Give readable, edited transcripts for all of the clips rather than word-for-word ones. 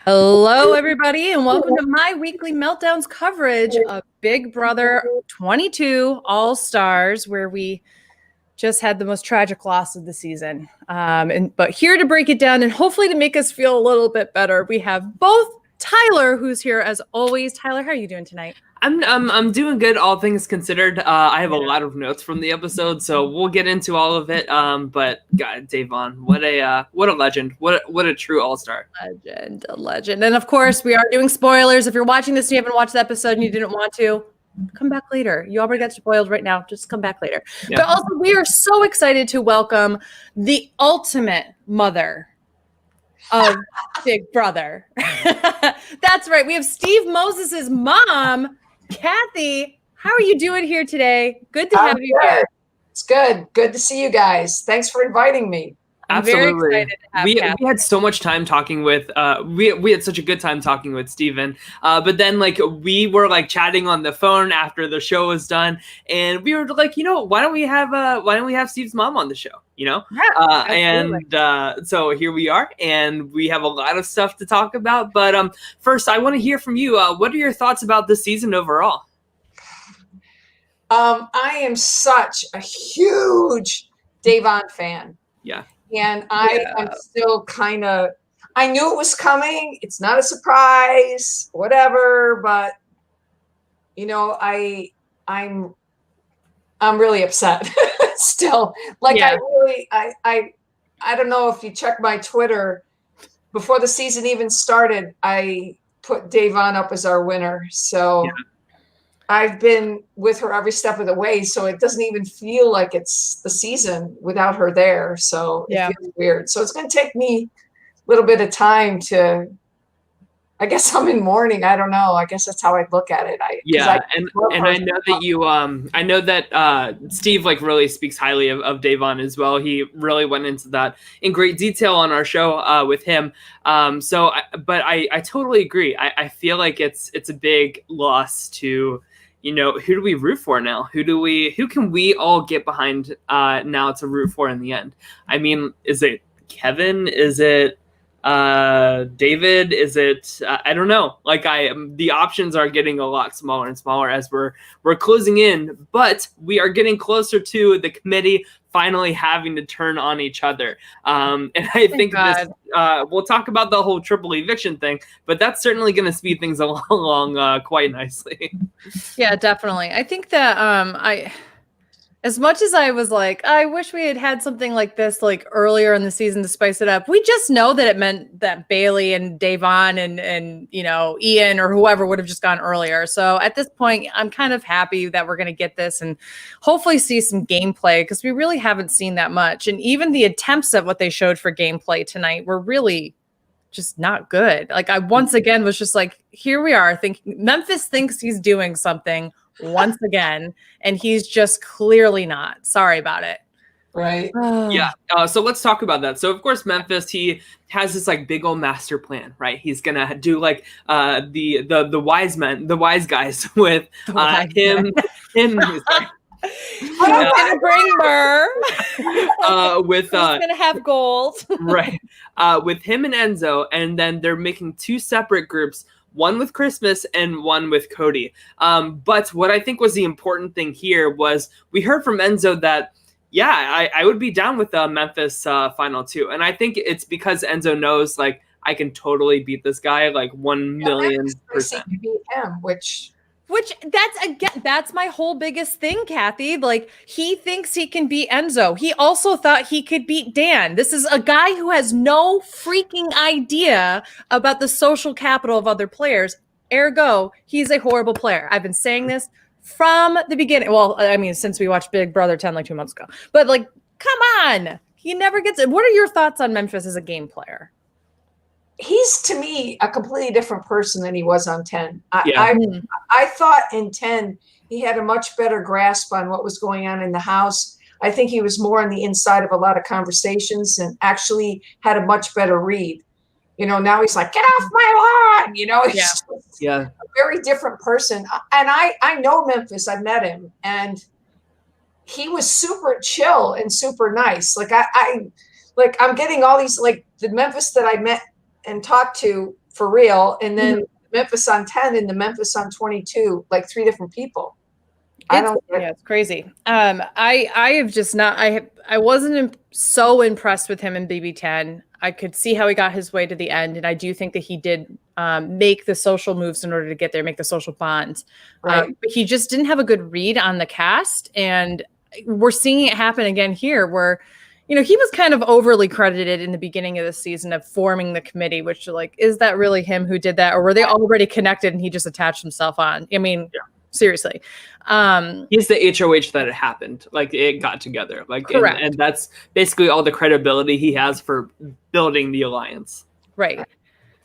Hello, everybody, and welcome to my weekly meltdowns coverage of Big Brother 22 All Stars, where we just had the most tragic loss of the season. But here to break it down and hopefully to make us feel a little bit better, we have both Tyler, who's here as always. Tyler, how are you doing tonight? I'm doing good, all things considered. I have a lot of notes from the episode, so we'll get into all of it. But God, Dayvonne, what a legend, what a true all-star. A legend. And of course, we are doing spoilers. If you're watching this and you haven't watched the episode and you didn't want to, come back later. You already got spoiled right now. Just come back later. Yeah. But also, we are so excited to welcome the ultimate mother of Big Brother. That's right. We have Steve Moses's mom, Kathy. How are you doing here today? Good to have you here. It's good. Good to see you guys. Thanks for inviting me. Absolutely. Very excited to have we had so much time talking with we had such a good time talking with Steven. But then we were chatting on the phone after the show was done, and we were like, why don't we have Steve's mom on the show? So here we are, and we have a lot of stuff to talk about. But first, I want to hear from you. What are your thoughts about this season overall? I am such a huge Dayvonne fan. Yeah. And I am still kind of, I knew it was coming. It's not a surprise, whatever, but I'm really upset still. I don't know if you check my Twitter before the season even started, I put Dayvonne up as our winner. So I've been with her every step of the way, so it doesn't even feel like it's the season without her there. So it feels weird. So it's going to take me a little bit of time to, I guess I'm in mourning. I don't know. I guess that's how I look at it. I know that you, I know that Steve really speaks highly of Dayvonne as well. He really went into that in great detail on our show with him. But I totally agree. I feel like it's a big loss to, who do we root for now? Who can we all get behind now to root for in the end? I mean, is it Kevin? Is it David? Is it I don't know. The options are getting a lot smaller and smaller as we're closing in, but we are getting closer to the committee finally having to turn on each other. And I think this we'll talk about the whole triple eviction thing, but that's certainly going to speed things along quite nicely. Yeah, definitely. I think that as much as I was like, I wish we had something like this earlier in the season to spice it up. We just know that it meant that Bailey and Dayvonne and Ian or whoever would have just gone earlier. So at this point, I'm kind of happy that we're going to get this and hopefully see some gameplay, because we really haven't seen that much. And even the attempts at what they showed for gameplay tonight were really just not good. I once again was just here we are thinking Memphis thinks he's doing something once again, and he's just clearly not. Sorry about it. Right. Yeah. So let's talk about that. So of course, Memphis, he has this big old master plan, right? He's gonna do the wise men, the wise guys with him. I'm gonna bring Burr. He's gonna have gold. Right. With him and Enzo, and then they're making two separate groups. One with Christmas and one with Cody. But what I think was the important thing here was we heard from Enzo that, I would be down with the Memphis final two. And I think it's because Enzo knows, I can totally beat this guy, 1,000,000%. Beat him, which that's my whole biggest thing, Kathy. He thinks he can beat Enzo. He also thought he could beat Dan. This is a guy who has no freaking idea about the social capital of other players. Ergo, he's a horrible player. I've been saying this from the beginning. Well, I mean, since we watched Big Brother 10 2 months ago. But come on. He never gets it. What are your thoughts on Memphis as a game player? He's, to me, a completely different person than he was on 10. I thought in 10 he had a much better grasp on what was going on in the house. I think he was more on the inside of a lot of conversations and actually had a much better read. Now he's like, get off my lawn. He's a very different person. And I know Memphis. I met him, and he was super chill and super nice. I'm getting all these, the Memphis that I met and talked to for real. And then Memphis on 10 and the Memphis on 22, like 3 different people. It's crazy. I have just not, I wasn't so impressed with him in BB10. I could see how he got his way to the end. And I do think that he did make the social moves in order to get there, make the social bonds. Right. But he just didn't have a good read on the cast. And we're seeing it happen again here where, he was kind of overly credited in the beginning of the season of forming the committee, which like, is that really him who did that? Or were they already connected and he just attached himself on? I mean, seriously. He's the HOH that it happened. Like it got together. Like, and that's basically all the credibility he has for building the alliance. Right.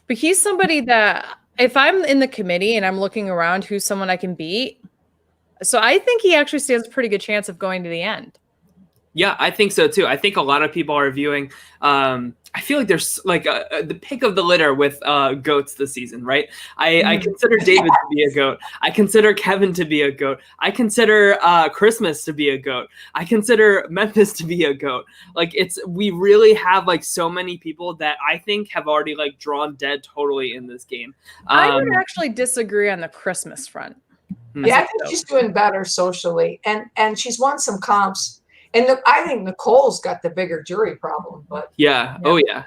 But he's somebody that if I'm in the committee and I'm looking around who's someone I can beat. So I think he actually stands a pretty good chance of going to the end. Yeah, I think so too. I think a lot of people are viewing. I feel like there's like the pick of the litter with goats this season, right? I consider David to be a goat. I consider Kevin to be a goat. I consider Christmas to be a goat. I consider Memphis to be a goat. Like we really have like so many people that I think have already like drawn dead totally in this game. I would actually disagree on the Christmas front. Yeah, I think she's doing better socially, and she's won some comps. And I think Nicole's got the bigger jury problem, but yeah. Oh yeah.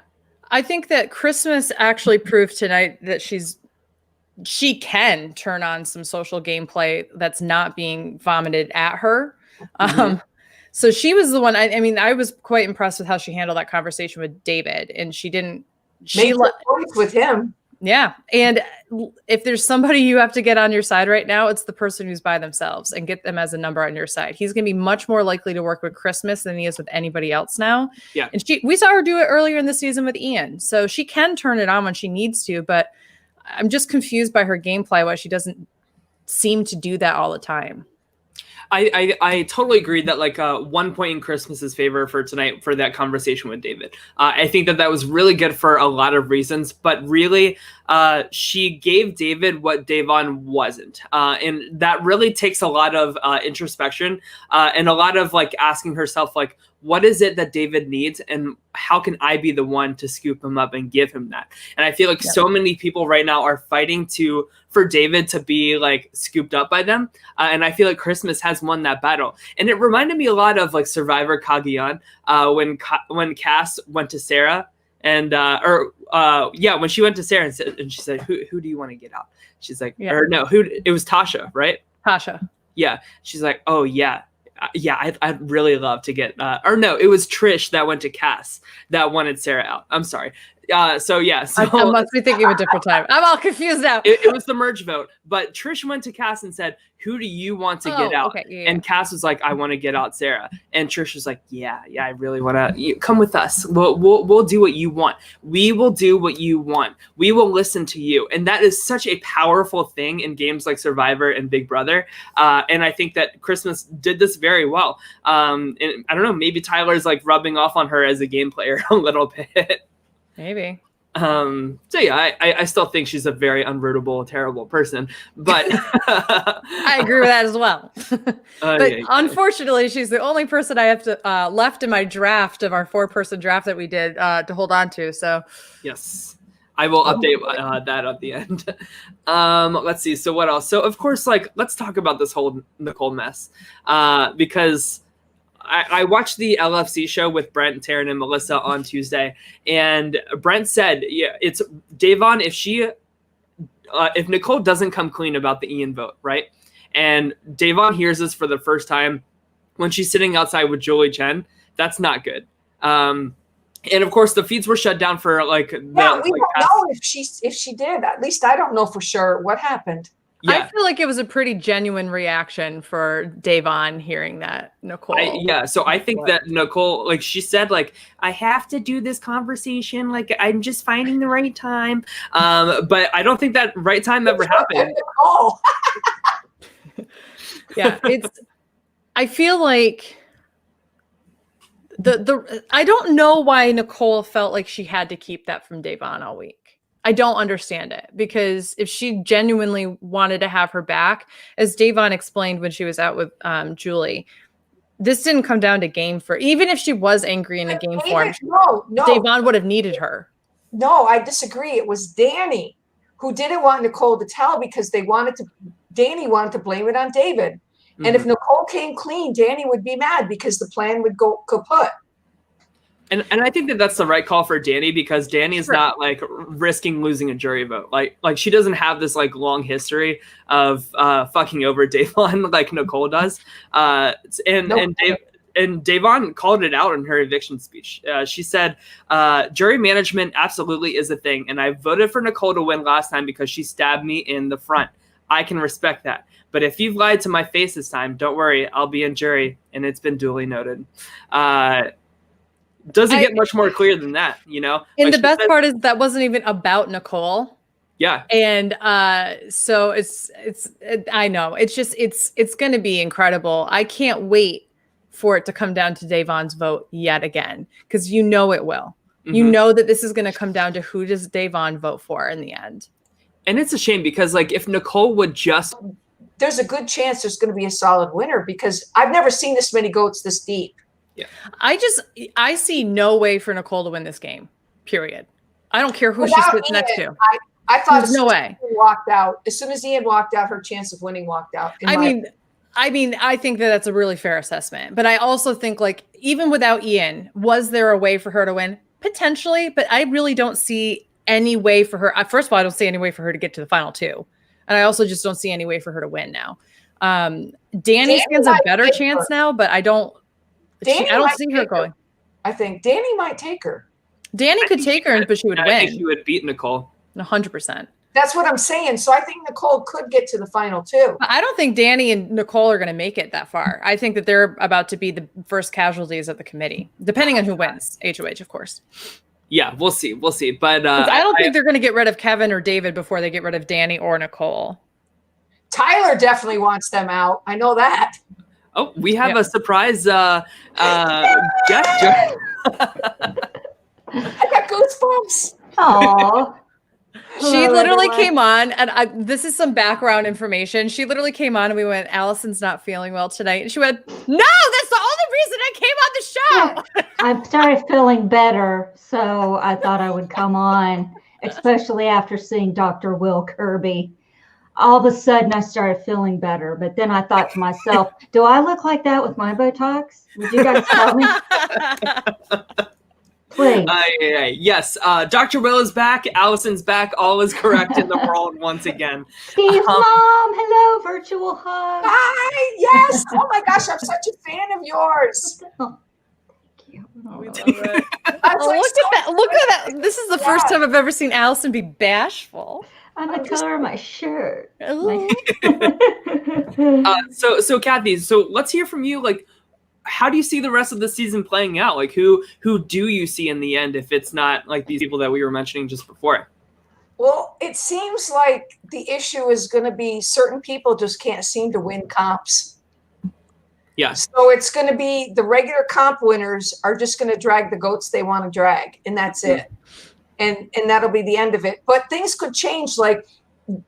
I think that Christmas actually proved tonight that she can turn on some social gameplay that's not being vomited at her. So she was the one. I mean, I was quite impressed with how she handled that conversation with David, and she didn't. She with him. Yeah. And if there's somebody you have to get on your side right now, it's the person who's by themselves and get them as a number on your side. He's going to be much more likely to work with Christmas than he is with anybody else now. Yeah. And we saw her do it earlier in the season with Ian. So she can turn it on when she needs to, but I'm just confused by her gameplay, why she doesn't seem to do that all the time. I totally agree that like 1 point in Christmas's favor for tonight for that conversation with David. I think that was really good for a lot of reasons, but really she gave David what Dayvonne wasn't. And that really takes a lot of introspection and a lot of like asking herself, like, what is it that David needs and how can I be the one to scoop him up and give him that? And I feel like so many people right now are fighting for David to be like scooped up by them. And I feel like Christmas has won that battle. And it reminded me a lot of like Survivor Cagayan when Cass went to Sarah and when she went to Sarah and she said, who do you want to get out? She's like, or no, it was Tasha, right? Tasha. Yeah. She's like, oh yeah. I'd really love to get, or no, it was Trish that went to Cass that wanted Sarah out. I'm sorry. So I must be thinking of a different time. I'm all confused now. It was the merge vote, but Trish went to Cass and said, who do you want to get out? Okay, And Cass was like, I want to get out Sarah. And Trish was like, yeah, I really want to come with us. We'll do what you want. We will do what you want. We will listen to you. And that is such a powerful thing in games like Survivor and Big Brother. And I think that Christmas did this very well. And I don't know, maybe Tyler's like rubbing off on her as a game player a little bit. Maybe. I still think she's a very unrootable, terrible person, but I agree with that as well. But unfortunately, she's the only person I have to left in my draft of our 4-person draft that we did to hold on to. So yes, I will update that at the end. Let's see. So what else? So of course, like, let's talk about this whole Nicole mess because I watched the LFC show with Brent, Taryn, and Melissa on Tuesday, and Brent said, "Yeah, it's Dayvonne. If Nicole doesn't come clean about the Ian vote, right?" And Dayvonne hears this for the first time when she's sitting outside with Julie Chen. That's not good. And of course, the feeds were shut down for like. We don't know if she did. At least I don't know for sure what happened. Yeah. I feel like it was a pretty genuine reaction for Dayvonne hearing that Nicole. So I think that Nicole, like she said, like, I have to do this conversation. Like, I'm just finding the right time. But I don't think that right time ever happened. Yeah, I feel like I don't know why Nicole felt like she had to keep that from Dayvonne all week. I don't understand it, because if she genuinely wanted to have her back, as Dayvonne explained when she was out with Julie, this didn't come down to game for, even if she was angry in a game form, no, Dayvonne would have needed her. No, I disagree. It was Danny. who didn't want Nicole to tell because Danny wanted to blame it on David. And if Nicole came clean, Danny would be mad because the plan would go kaput. And I think that that's the right call for Danny, because Danny is not like risking losing a jury vote. Like she doesn't have this like long history of fucking over Dayvonne like Nicole does. And Dayvonne called it out in her eviction speech. She said, jury management absolutely is a thing. And I voted for Nicole to win last time because she stabbed me in the front. I can respect that. But if you've lied to my face this time, don't worry, I'll be in jury. And it's been duly noted. Doesn't get much more clear than that, you know? And the best part is that wasn't even about Nicole. Yeah. And so I know it's going to be incredible. I can't wait for it to come down to Dayvonne's vote yet again, because you know it will. You know that this is going to come down to who does Dayvonne vote for in the end. And it's a shame because like if Nicole would just, there's a good chance there's going to be a solid winner, because I've never seen this many goats this deep. Yeah. I see no way for Nicole to win this game, period. I don't care who she sits next to. I thought there's no way. As soon as Ian walked out, her chance of winning walked out. I mean, I think that that's a really fair assessment, but I also think like even without Ian, was there a way for her to win? Potentially, but I really don't see any way for her. First of all, I don't see any way for her to get to the final two. And I also just don't see any way for her to win now. Danny stands a better chance now, but I don't see her going. I think Danny might take her. Danny could take her, but she would win. I think she would beat Nicole. 100%. That's what I'm saying. So I think Nicole could get to the final two. I don't think Danny and Nicole are going to make it that far. I think that they're about to be the first casualties of the committee, depending on who wins. HOH, of course. Yeah, we'll see. But I don't think they're going to get rid of Kevin or David before they get rid of Danny or Nicole. Tyler definitely wants them out. I know that. Oh, we have a surprise guest. I got goosebumps. Aww. She literally came on, and this is some background information. She literally came on, and we went, Allison's not feeling well tonight. And she went, no, that's the only reason I came on the show. I started feeling better, so I thought I would come on, especially after seeing Dr. Will Kirby. All of a sudden, I started feeling better, but then I thought to myself, do I look like that with my Botox? Would you guys tell me? Please. Yes, Dr. Will is back. Allison's back. All is correct in the world once again. Steve's mom, hello, virtual hug. Hi, yes. Oh my gosh, I'm such a fan of yours. Oh, thank you. We love it. Look at that. This is the first time I've ever seen Allison be bashful. On the color of my shirt. So Kathy, so let's hear from you. Like, how do you see the rest of the season playing out? Like, who do you see in the end if it's not like these people that we were mentioning just before? Well, it seems like the issue is going to be certain people just can't seem to win comps. Yes. So it's going to be the regular comp winners are just going to drag the goats they want to drag, and that's it. And that'll be the end of it. But things could change. Like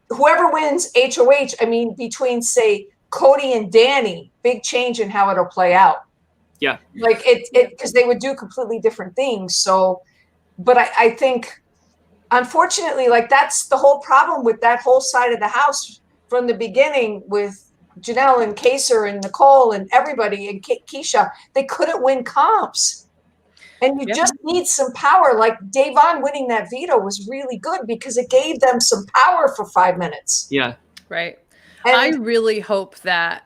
whoever wins HOH, I mean, between say Cody and Danny, big change in how it'll play out. Yeah. Like it because they would do completely different things. So, but I think, unfortunately, like that's the whole problem with that whole side of the house from the beginning with Janelle and Kaser and Nicole and everybody and Keisha. They couldn't win comps. And you just need some power. Like Dayvonne winning that veto was really good because it gave them some power for 5 minutes. Yeah. Right. And I really hope that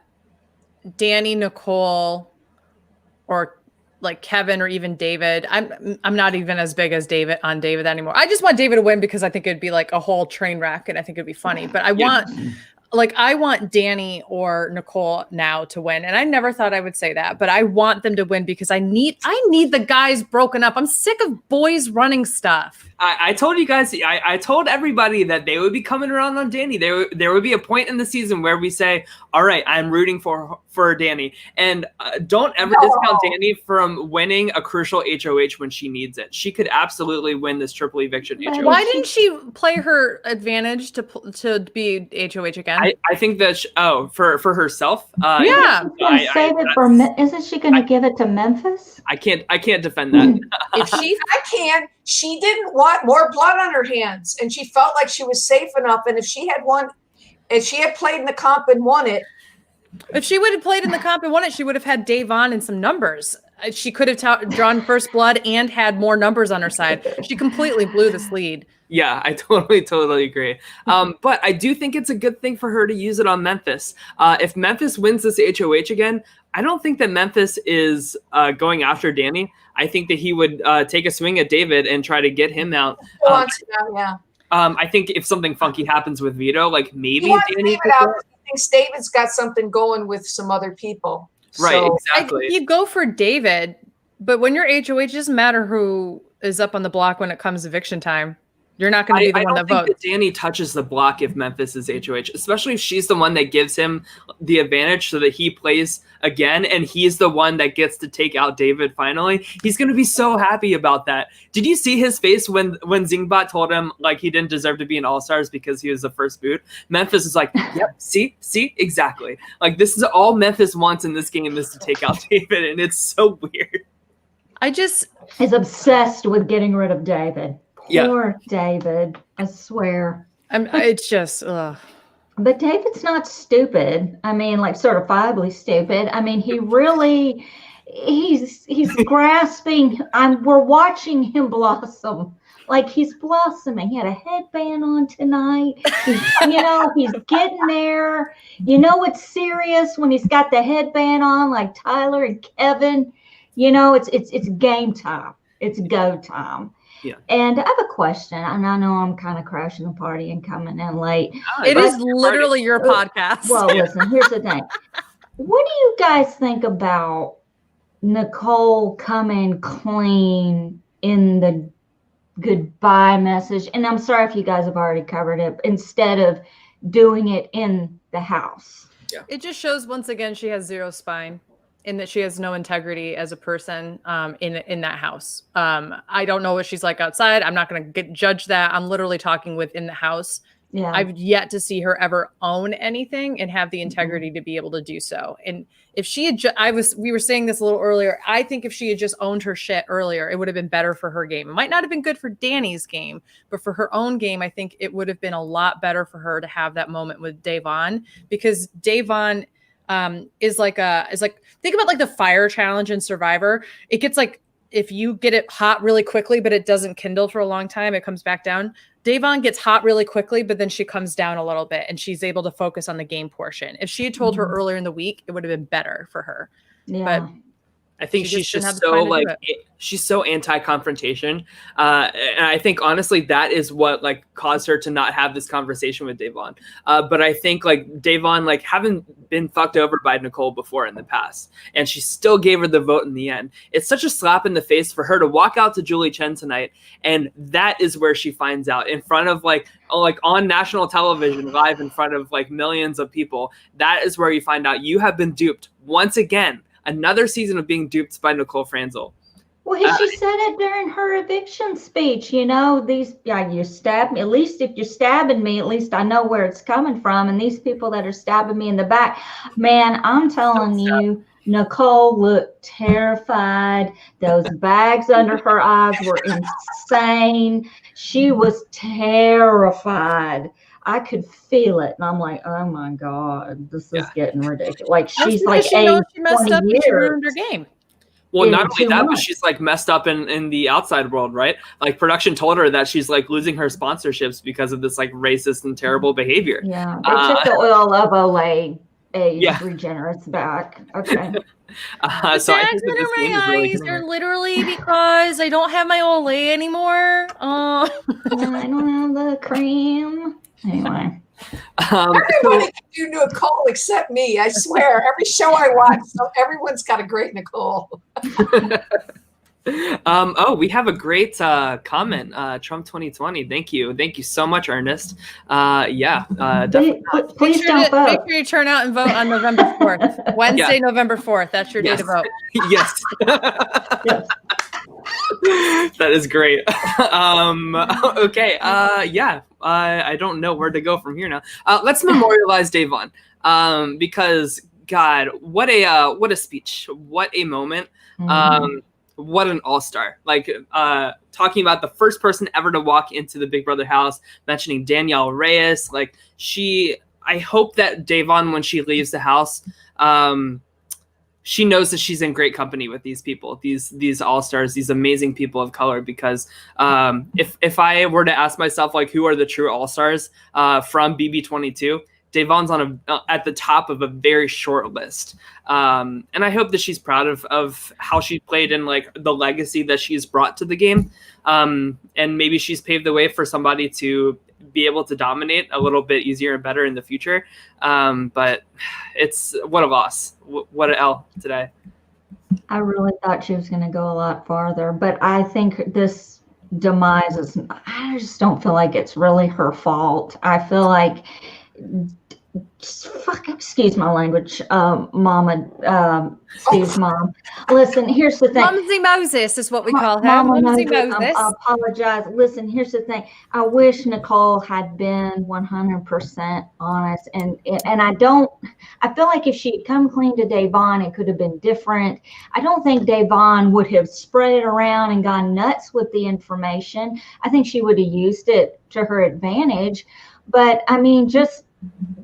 Danny, Nicole, or like Kevin or even David. I'm not even as big as David anymore. I just want David to win because I think it'd be like a whole train wreck and I think it'd be funny. But I want Danny or Nicole now to win. And I never thought I would say that, but I want them to win because I need the guys broken up. I'm sick of boys running stuff. I told you guys, I told everybody that they would be coming around on Danny. There would be a point in the season where we say, all right, I'm rooting for Danny. And don't ever discount Danny from winning a crucial HOH when she needs it. She could absolutely win this triple eviction HOH. Why didn't she play her advantage to be HOH again? I think that for herself. Yeah. She's gonna save it for. Isn't she going to give it to Memphis? I can't defend that. If she, I can. She didn't want more blood on her hands, and she felt like she was safe enough. And if she had played in the comp and won it, if she would have played in the comp and won it, she would have had Dayvonne and some numbers. She could have drawn first blood and had more numbers on her side. She completely blew this lead. Yeah, I totally agree. But I do think it's a good thing for her to use it on Memphis. If Memphis wins this HOH again, I don't think that Memphis is going after Danny. I think that he would take a swing at David and try to get him out. I think if something funky happens with Vito, like maybe Danny could go. I think David's got something going with some other people. Right, so, exactly. You go for David, but when you're HOH, it doesn't matter who is up on the block when it comes eviction time. You're not going to be the one that votes. I don't think that Danny touches the block if Memphis is HOH, especially if she's the one that gives him the advantage so that he plays again and he's the one that gets to take out David finally. He's going to be so happy about that. Did you see his face when Zingbot told him like he didn't deserve to be an All-Stars because he was the first boot? Memphis is like, yep, see, exactly. Like this is all Memphis wants in this game is to take out David, and it's so weird. Is obsessed with getting rid of David. Yeah. Poor David, I swear. It's just, ugh. But David's not stupid. I mean, like certifiably stupid. I mean, he really, he's grasping. We're watching him blossom. Like he's blossoming. He had a headband on tonight. He's getting there. It's serious when he's got the headband on, like Tyler and Kevin. It's game time. It's go time. Yeah. And I have a question, and I know I'm kind of crashing the party and coming in late. It is literally your podcast. Well, listen, here's the thing. What do you guys think about Nicole coming clean in the goodbye message? And I'm sorry if you guys have already covered it, instead of doing it in the house. Yeah. It just shows once again she has zero spine. In that she has no integrity as a person in that house. I don't know what she's like outside. I'm not going to judge that. I'm literally talking within the house. Yeah. I've yet to see her ever own anything and have the integrity to be able to do so. And if she had, we were saying this a little earlier. I think if she had just owned her shit earlier, it would have been better for her game. It might not have been good for Danny's game, but for her own game, I think it would have been a lot better for her to have that moment with Dayvonne, because Dayvonne is like think about like the fire challenge in Survivor. It gets like, if you get it hot really quickly, but it doesn't kindle for a long time, it comes back down. Dayvonne gets hot really quickly, but then she comes down a little bit and she's able to focus on the game portion. If she had told her earlier in the week, it would have been better for her. Yeah. But I think she's just so like she's so anti-confrontation, and I think honestly that is what like caused her to not have this conversation with Dayvonne. But I think like Dayvonne like haven't been fucked over by Nicole before in the past, and she still gave her the vote in the end. It's such a slap in the face for her to walk out to Julie Chen tonight, and that is where she finds out in front of like on national television, live in front of like millions of people. That is where you find out you have been duped once again. Another season of being duped by Nicole Franzel. Well, she said it during her eviction speech. You stab me. At least if you're stabbing me, at least I know where it's coming from. And these people that are stabbing me in the back, man, I'm telling you, Nicole looked terrified. Those bags under her eyes were insane. She was terrified. I could feel it, and I'm like, oh my god, this is getting ridiculous. Like she's like she messed up and she ruined her game. Well, not only that, but she's like messed up in the outside world, right? Like production told her that she's like losing her sponsorships because of this like racist and terrible behavior. Yeah, they took the oil of Olay regenerates back. Okay. So I think that this game is really eyes are literally because I don't have my Olay anymore. Oh, I don't have the cream. Anyway. Everybody can do Nicole except me. I swear. Every show I watch, so everyone's got a great Nicole. We have a great comment. Trump 2020. Thank you so much, Ernest. Definitely. Please don't vote. Make sure you turn out and vote on November 4th. Wednesday, November 4th. That's your day to vote. Yes. Yes. That is great. Okay. Yeah. I don't know where to go from here now. Let's memorialize Dayvonne. Because God, what a speech. What a moment. What an all-star. Like, talking about the first person ever to walk into the Big Brother house, mentioning Danielle Reyes. Like, I hope that Dayvonne, when she leaves the house, she knows that she's in great company with these people, these all-stars, these amazing people of color. Because if I were to ask myself, like, who are the true all-stars from BB22, Dayvonne's at the top of a very short list. And I hope that she's proud of how she played and, like, the legacy that she's brought to the game. And maybe she's paved the way for somebody to be able to dominate a little bit easier and better in the future. But it's what a loss. What an L today. I really thought she was going to go a lot farther, but I think this demise I just don't feel like it's really her fault. I feel like, excuse my language, Mama, Steve's mom. Listen, here's the thing. Mumsy Moses is what we call her. Mama Mumsy Moses. Moses. I apologize. Listen, here's the thing. I wish Nicole had been 100% honest, and I feel like if she'd come clean to Dayvonne, it could have been different. I don't think Dayvonne would have spread it around and gone nuts with the information. I think she would have used it to her advantage. But I mean, just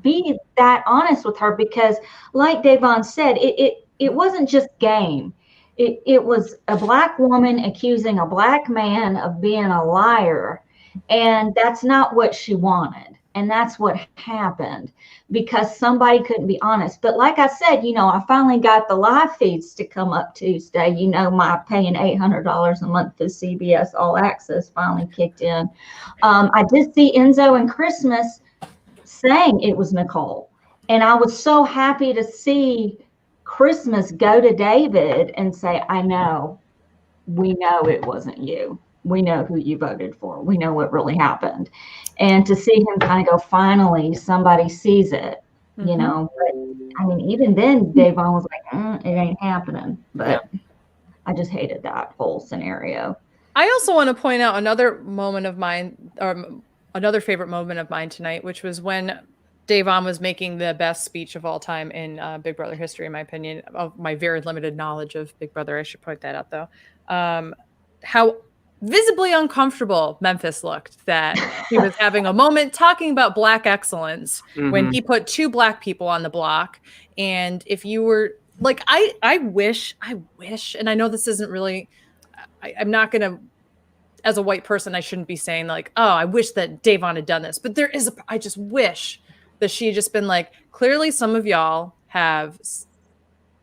be that honest with her, because like Dayvonne said, it wasn't just game. It was a Black woman accusing a Black man of being a liar. And that's not what she wanted. And that's what happened, because somebody couldn't be honest. But like I said, I finally got the live feeds to come up Tuesday. My paying $800 a month for CBS All Access finally kicked in. I did see Enzo and Christmas saying it was Nicole. And I was so happy to see Christmas go to David and say, I know, we know it wasn't you. We know who you voted for. We know what really happened. And to see him kind of go, finally, somebody sees it, But I mean, even then, Dayvonne was like, it ain't happening. But I just hated that whole scenario. I also want to point out another moment of mine, or another favorite moment of mine tonight, which was when Dayvonne was making the best speech of all time in Big Brother history, in my opinion, of my very limited knowledge of Big Brother. I should point that out, though. How visibly uncomfortable Memphis looked, that he was having a moment talking about Black excellence when he put 2 Black people on the block. And if you were like, I wish, and I know this isn't really, I'm not going to, as a white person, I shouldn't be saying like, oh, I wish that Dayvonne had done this, but I just wish that she had just been like, clearly some of y'all have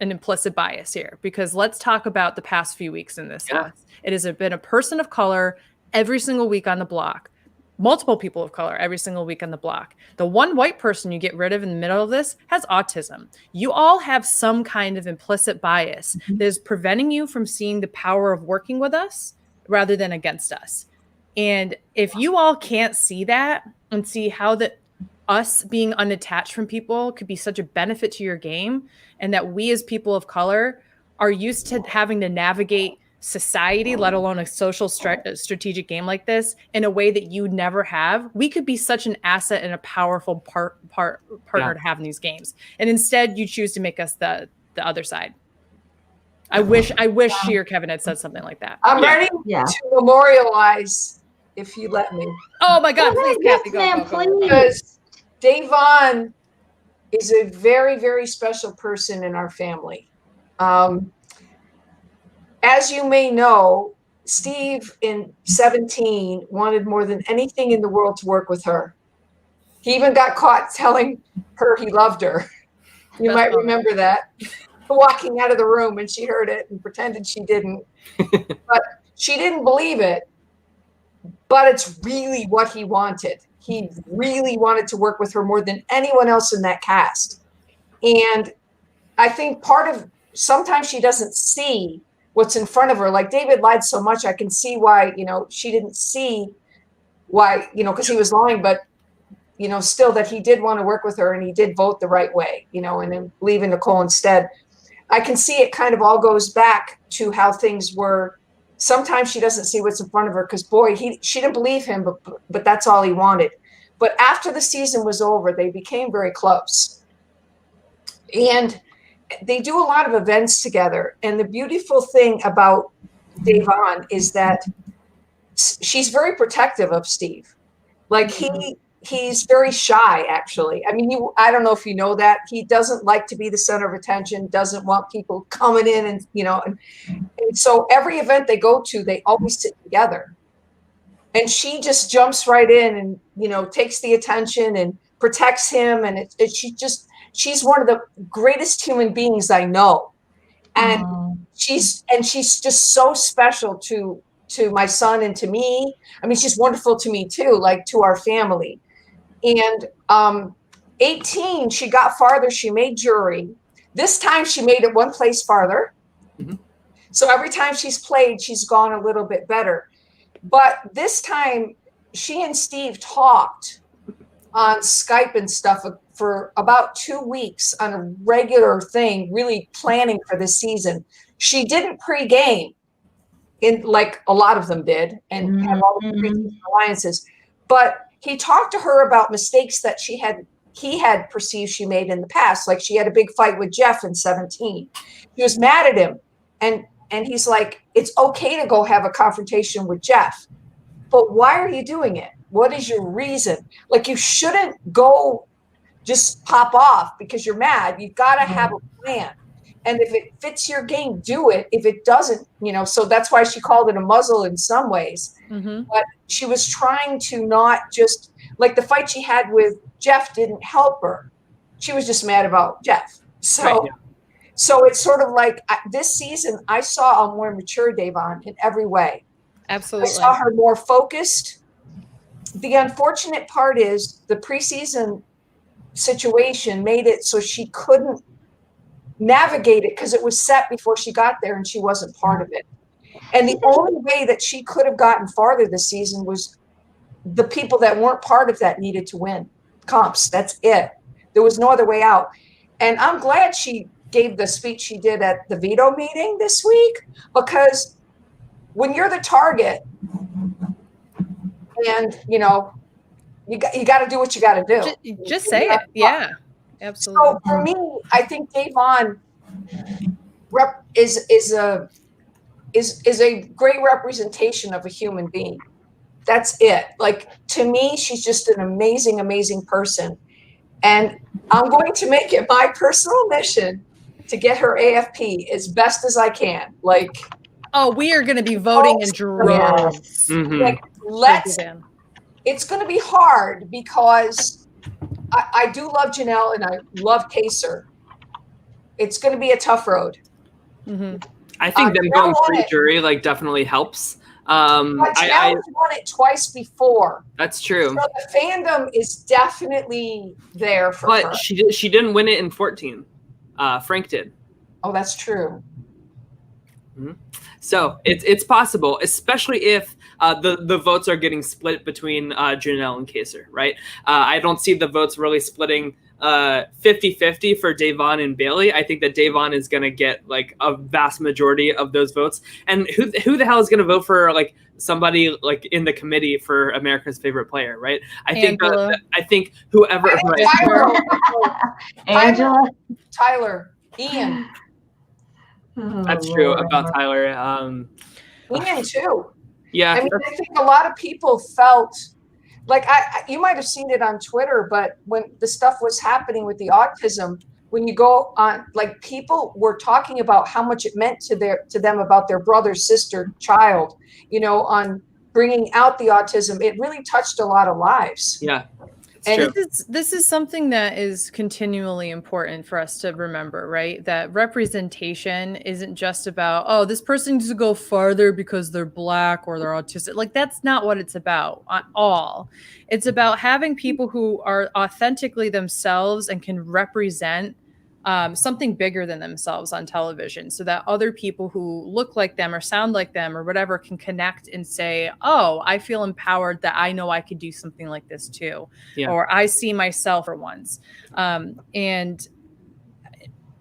an implicit bias here, because let's talk about the past few weeks in this house. It has been a person of color every single week on the block, multiple people of color every single week on the block. The one white person you get rid of in the middle of this has autism. You all have some kind of implicit bias that is preventing you from seeing the power of working with us rather than against us. And if you all can't see that and see how that us being unattached from people could be such a benefit to your game, and that we as people of color are used to having to navigate society, let alone a social strategic game like this, in a way that you never have, we could be such an asset and a powerful partner to have in these games. And instead you choose to make us the other side. I wish she or Kevin had said something like that. I'm ready to memorialize, if you let me. Oh my God, please, Kathy, go. Because Dayvonne is a very, very special person in our family. As you may know, Steve in 17 wanted more than anything in the world to work with her. He even got caught telling her he loved her. You might remember that. Walking out of the room, and she heard it and pretended she didn't. But she didn't believe it. But it's really what he wanted. He really wanted to work with her more than anyone else in that cast. And I think sometimes she doesn't see what's in front of her. Like David lied so much, I can see why, she didn't see why, because he was lying, but, still that he did want to work with her, and he did vote the right way, and then believe in Nicole instead. I can see it kind of all goes back to how things were sometimes she doesn't see what's in front of her because, boy, she didn't believe him, but that's all he wanted. But after the season was over, they became very close. And they do a lot of events together. And the beautiful thing about Dayvonne is that she's very protective of Steve. Like he's very shy, actually. I mean, I don't know if you know that. He doesn't like to be the center of attention, doesn't want people coming in and, and so every event they go to, they always sit together. And she just jumps right in and, takes the attention and protects him. And she's one of the greatest human beings I know. And she's just so special to my son and to me. I mean, she's wonderful to me too, like to our family. And 18, she got farther. She made jury. This time she made it one place farther. Mm-hmm. So every time she's played, she's gone a little bit better. But this time she and Steve talked on Skype and stuff for about 2 weeks on a regular thing, really planning for this season. She didn't pre-game, like a lot of them did, and have all the alliances. But he talked to her about mistakes that he had perceived she made in the past. Like she had a big fight with Jeff in 17. She was mad at him. And he's like, it's okay to go have a confrontation with Jeff, but why are you doing it? What is your reason? Like, you shouldn't go just pop off because you're mad. You've got to have a plan. And if it fits your game, do it. If it doesn't, so that's why she called it a muzzle in some ways. Mm-hmm. But she was trying to not just, like the fight she had with Jeff didn't help her. She was just mad about Jeff. So, right, yeah. So it's sort of like this season, I saw a more mature Dayvonne in every way. Absolutely. I saw her more focused. The unfortunate part is the preseason situation made it so she couldn't navigate it because it was set before she got there and she wasn't part of it. And the only way that she could have gotten farther this season was the people that weren't part of that needed to win comps. That's it. There was no other way out. And I'm glad she gave the speech she did at the veto meeting this week, because when you're the target and you got to do what you got to do. Just say it. Yeah, absolutely. So for me, I think Dayvonne is a great representation of a human being. That's it. Like, to me, she's just an amazing, amazing person. And I'm going to make it my personal mission to get her AFP as best as I can. Like, we are going to be voting in droves. Mm-hmm. Like, it's going to be hard because I do love Janelle and I love Kaser. It's going to be a tough road. Mm-hmm. I think them going free jury definitely helps. But Janelle's won it twice before. That's true. So the fandom is definitely there for her. But she didn't win it in 14. Frank did. Oh, that's true. Mm-hmm. So it's possible, especially if the votes are getting split between Janelle and Kaser, right? I don't see the votes really splitting 50-50 for Dayvonne and Bailey. I think that Dayvonne is going to get a vast majority of those votes. And who the hell is going to vote for somebody in the committee for America's favorite player, right? I think whoever. Right. Angela, Tyler, Ian. That's true about Tyler. Ian too. Yeah, I mean, I think a lot of people felt like you might have seen it on Twitter, but when the stuff was happening with the autism, when you go on, people were talking about how much it meant to them about their brother, sister, child, on bringing out the autism. It really touched a lot of lives. Yeah. And this is something that is continually important for us to remember, right? That representation isn't just about, this person needs to go farther because they're Black or they're autistic. That's not what it's about at all. It's about having people who are authentically themselves and can represent something bigger than themselves on television, so that other people who look like them or sound like them or whatever can connect and say, I feel empowered that I know I could do something like this too. Yeah. Or I see myself for once. And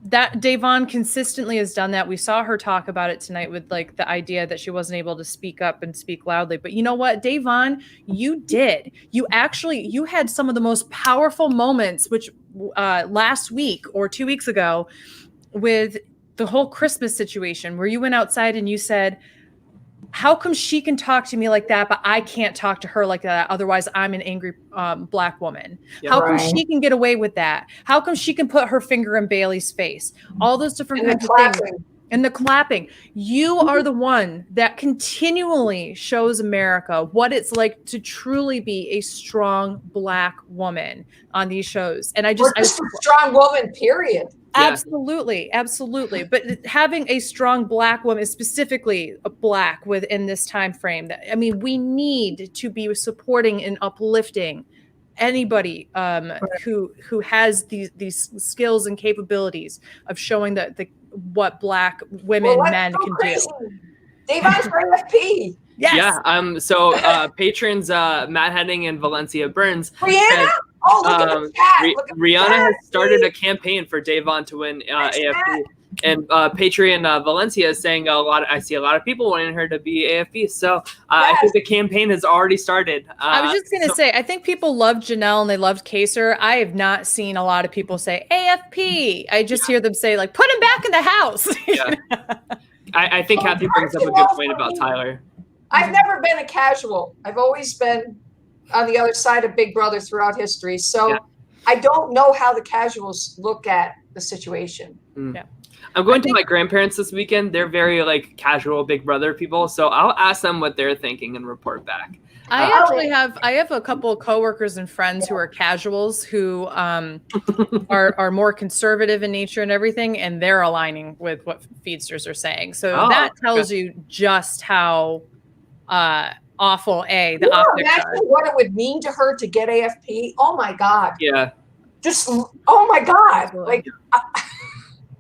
that Dayvonne consistently has done that. We saw her talk about it tonight with like the idea that she wasn't able to speak up and speak loudly. But you know what, Dayvonne, you did. You had some of the most powerful moments, which last week or 2 weeks ago with the whole Christmas situation where you went outside and you said, how come she can talk to me like that, but I can't talk to her like that? Otherwise, I'm an angry Black woman. Yeah, how come she can get away with that? How come she can put her finger in Bailey's face? All those different kinds of things. And the clapping. You are the one that continually shows America what it's like to truly be a strong Black woman on these shows. And just a strong woman, period. Absolutely. But having a strong Black woman, specifically a Black within this time frame, we need to be supporting and uplifting anybody who has these skills and capabilities of showing what Black women, men can do. Dayvonne's for AFP. Yes. Yeah. So patrons Matt Henning and Valencia Burns. Brianna? Look at the chat. Rihanna has started a campaign for Dayvonne to win AFP. And Patreon Valencia is saying I see a lot of people wanting her to be AFP. So I think the campaign has already started. I was just going to say, I think people loved Janelle and they loved Kaser. I have not seen a lot of people say AFP. I just hear them say, like, put him back in the house. Yeah. I think Kathy brings up a good point about Tyler. I've never been a casual. I've always been on the other side of Big Brother throughout history. So I don't know how the casuals look at the situation. Yeah. I'm going to my grandparents this weekend. They're very like casual Big Brother people. So I'll ask them what they're thinking and report back. I have a couple of coworkers and friends who are casuals who are more conservative in nature and everything, and they're aligning with what feedsters are saying. So that tells you just how awful the optics are. What it would mean to her to get AFP. Oh my God. Yeah. Just oh my God. Like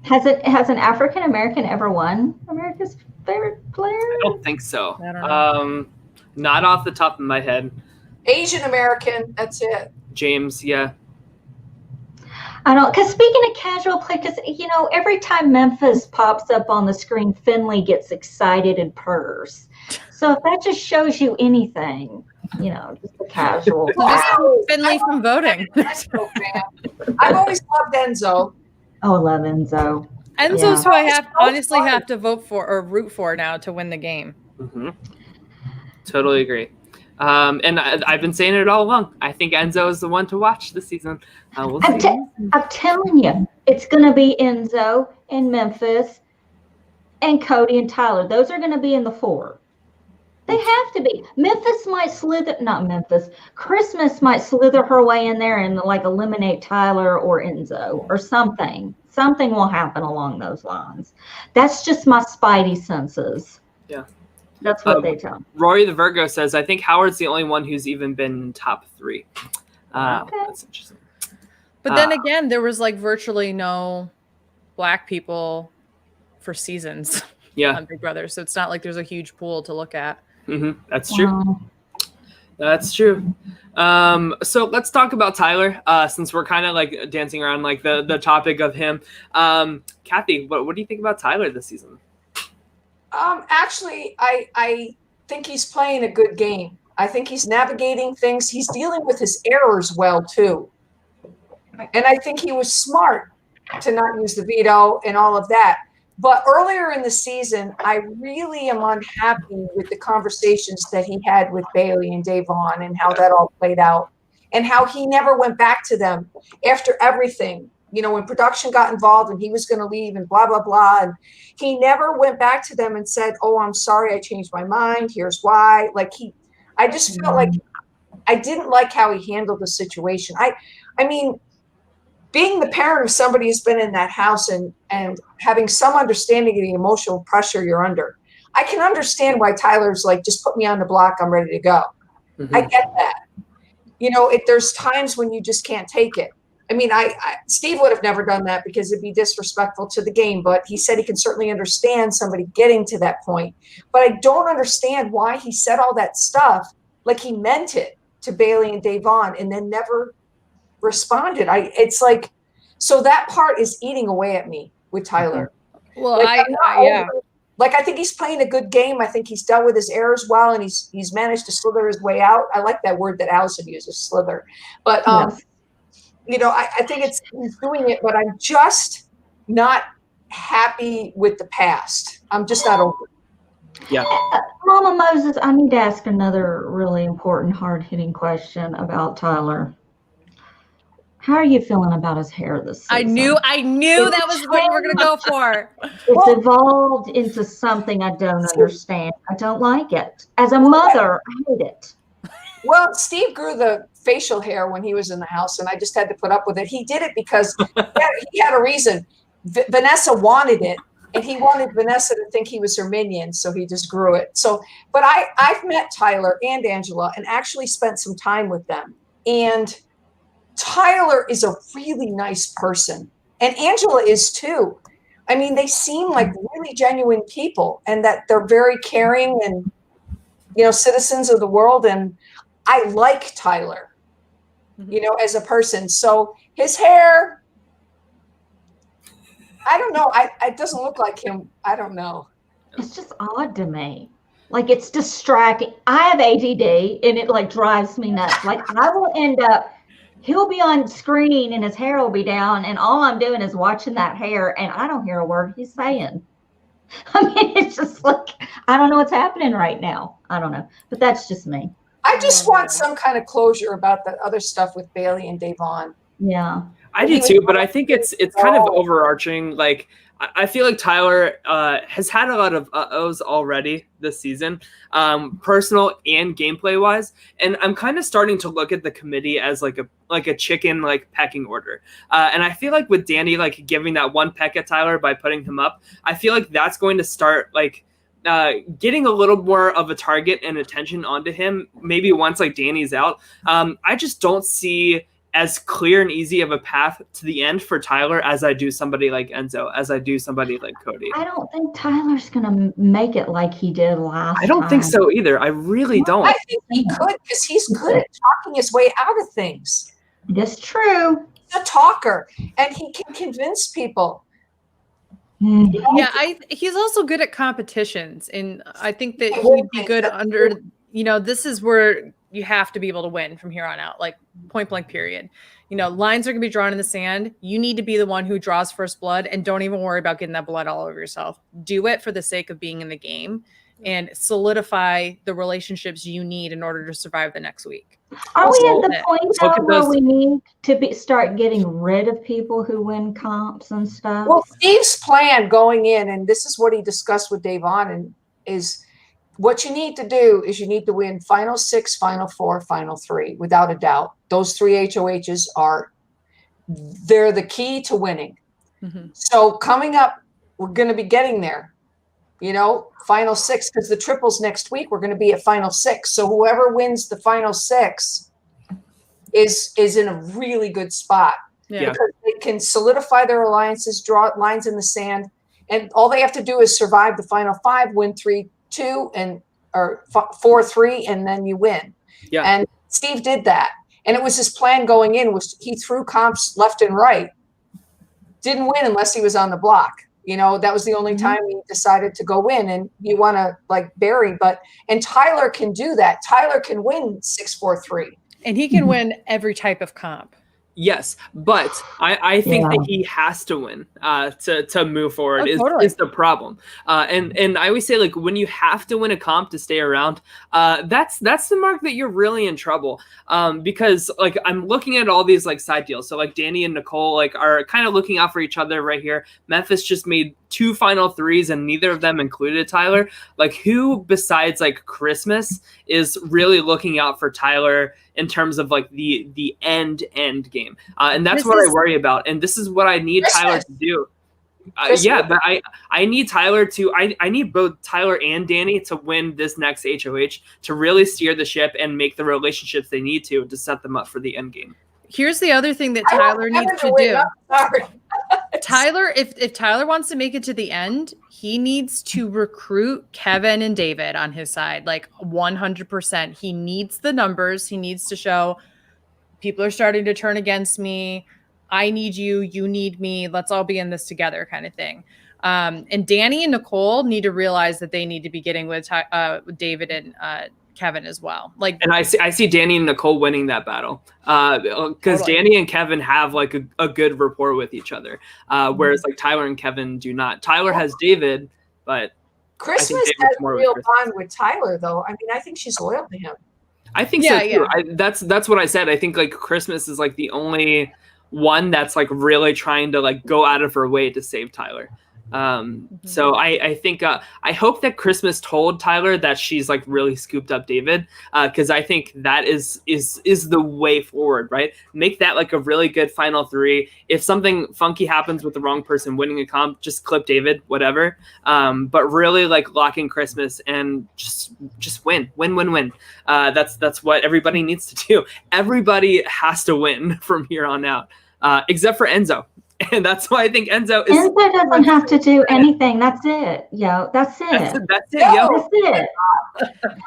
has an African American ever won America's Favorite Player? I don't think so. I don't know. Not off the top of my head. Asian American, that's it. James, yeah. I don't, because speaking of casual play, because, every time Memphis pops up on the screen, Finley gets excited and purrs. So if that just shows you anything, just a casual. Finley from voting. I've always loved Enzo. Oh, I love Enzo. Enzo's who I honestly have to vote for or root for now to win the game. Mm-hmm. Totally agree. And I've been saying it all along. I think Enzo is the one to watch this season. We'll see. I'm telling you, it's going to be Enzo and Memphis and Cody and Tyler. Those are going to be in the 4. They have to be. Christmas might slither her way in there and like eliminate Tyler or Enzo or something. Something will happen along those lines. That's just my spidey senses. Yeah. That's what they tell me. Rory the Virgo says, I think Howard's the only one who's even been in top 3. That's interesting. But then again, there was like virtually no Black people for seasons on Big Brother. So it's not like there's a huge pool to look at. Mm-hmm. That's true. Wow. That's true. So let's talk about Tyler, since we're kind of like dancing around like the topic of him. Kathy, what do you think about Tyler this season? Actually, I think he's playing a good game. I think he's navigating things. He's dealing with his errors well, too. And I think he was smart to not use the veto and all of that. But earlier in the season, I really am unhappy with the conversations that he had with Bailey and Dayvonne and how that all played out and how he never went back to them after everything. When production got involved and he was going to leave and blah, blah, blah. And he never went back to them and said, oh, I'm sorry, I changed my mind. Here's why. I just felt like I didn't like how he handled the situation. I mean, being the parent of somebody who's been in that house and having some understanding of the emotional pressure you're under, I can understand why Tyler's like, just put me on the block. I'm ready to go. Mm-hmm. I get that. There's times when you just can't take it. I mean, Steve would have never done that because it'd be disrespectful to the game, but he said he can certainly understand somebody getting to that point. But I don't understand why he said all that stuff like he meant it to Bailey and Dayvonne and then never responded. It's like So that part is eating away at me with Tyler. Well, Like, yeah. Like, I think he's playing a good game. I think he's dealt with his errors well, and he's managed to slither his way out. I like that word that Allison uses, slither. But Yes. you know, I think he's doing it, but I'm just not happy with the past. I'm just not over it. Yeah. Mama Moses, I need to ask another really important, hard-hitting question about Tyler. How are you feeling about his hair this season? I knew that was what you were going to go for. It's evolved into something I don't understand. I don't like it. As a mother, I hate it. Well, Steve grew the facial hair when he was in the house, and I just had to put up with it. He did it because he had a reason. Vanessa wanted it, and he wanted Vanessa to think he was her minion, so he just grew it. So, but I've met Tyler and Angela and actually spent some time with them. And Tyler is a really nice person, and Angela is too. I mean, they seem like really genuine people, and that they're very caring and, you know, citizens of the world. And I like Tyler, you know, as a person. So his hair, I don't know. It doesn't look like him. I don't know. It's just odd to me. Like, it's distracting. I have ADD, and it like drives me nuts. Like, I will end up, he'll be on screen and his hair will be down, and all I'm doing is watching that hair, and I don't hear a word he's saying. I mean, it's just like, I don't know what's happening right now. I don't know, but that's just me. I just want some kind of closure about that other stuff with Bailey and Dayvonne. Yeah. I do too, but I think it's kind of overarching. Like, I feel like Tyler has had a lot of uh-ohs already this season, personal and gameplay wise, and I'm kind of starting to look at the committee as like a chicken like pecking order. And I feel like with Danny like giving that one peck at Tyler by putting him up, I feel like that's going to start like getting a little more of a target and attention onto him. Maybe once like Danny's out, I just don't see as clear and easy of a path to the end for Tyler as I do somebody like Enzo, as I do somebody like Cody. I don't think Tyler's going to make it like he did last time. I don't think so either. I really don't. I think he could, because he's good at talking his way out of things. That's true. He's a talker, and he can convince people. Yeah, he's also good at competitions, and I think that he'd be good under, you know, this is where you have to be able to win from here on out, like point blank period. You know, lines are going to be drawn in the sand. You need to be the one who draws first blood, and don't even worry about getting that blood all over yourself. Do it for the sake of being in the game and solidify the relationships you need in order to survive the next week. Are we at the point now where we need to start getting rid of people who win comps and stuff? Well, Steve's plan going in, and this is what he discussed with Dayvonne, and is what you need to do is you need to win Final 6, Final 4, Final 3, without a doubt. Those 3 HOHs they're the key to winning. Mm-hmm. So coming up, we're going to be getting there. You know, Final 6, because the triples next week, we're going to be at Final 6. So whoever wins the Final 6 is in a really good spot. Yeah. Because they can solidify their alliances, draw lines in the sand, and all they have to do is survive the Final 5, win 3-2 or 4-3, and then you win. Yeah. And Steve did that, and it was his plan going in. Was he threw comps left and right, didn't win unless he was on the block. You know, that was the only time he decided to go in, and you want to like bury, and Tyler can do that. Tyler can win 6-4-3. And he can win every type of comp. Yes, but I think that he has to win to move forward is the problem. And I always say, like, when you have to win a comp to stay around, that's the mark that you're really in trouble. Because like I'm looking at all these like side deals. So like Danny and Nicole like are kind of looking out for each other right here. Memphis just made 2 Final 3s and neither of them included Tyler. Like who besides like Christmas is really looking out for Tyler in terms of like the end game? And that's what I worry about. And this is what I need Tyler to do. Yeah, but I need Tyler to I need both Tyler and Danny to win this next HOH to really steer the ship and make the relationships they need to set them up for the end game. Here's the other thing that Tyler needs to do. Tyler, if Tyler wants to make it to the end, he needs to recruit Kevin and David on his side, like 100%. He needs the numbers. He needs to show people are starting to turn against me. I need you, you need me, let's all be in this together kind of thing. And Danny and Nicole need to realize that they need to be getting with David and Kevin as well. Like, and I see Danny and Nicole winning that battle because Totally. Danny and Kevin have like a good rapport with each other, whereas like Tyler and Kevin do not. Tyler has David, but Christmas David's has a more with real Christmas. bond with Tyler, though. I mean, I think she's loyal to him. I think Yeah, so too. yeah. That's what I said. I think like Christmas is like the only one that's like really trying to like go out of her way to save Tyler. So I think I hope that Christmas told Tyler that she's like really scooped up David, because I think that is the way forward, right? Make that like a really good final three. If something funky happens with the wrong person winning a comp, just clip David, whatever. But really like lock in Christmas and just win. That's what everybody needs to do. Everybody has to win from here on out, except for Enzo. And that's why I think Enzo doesn't have to do anything. That's it. Yo, that's it. That's it, yo. That's it.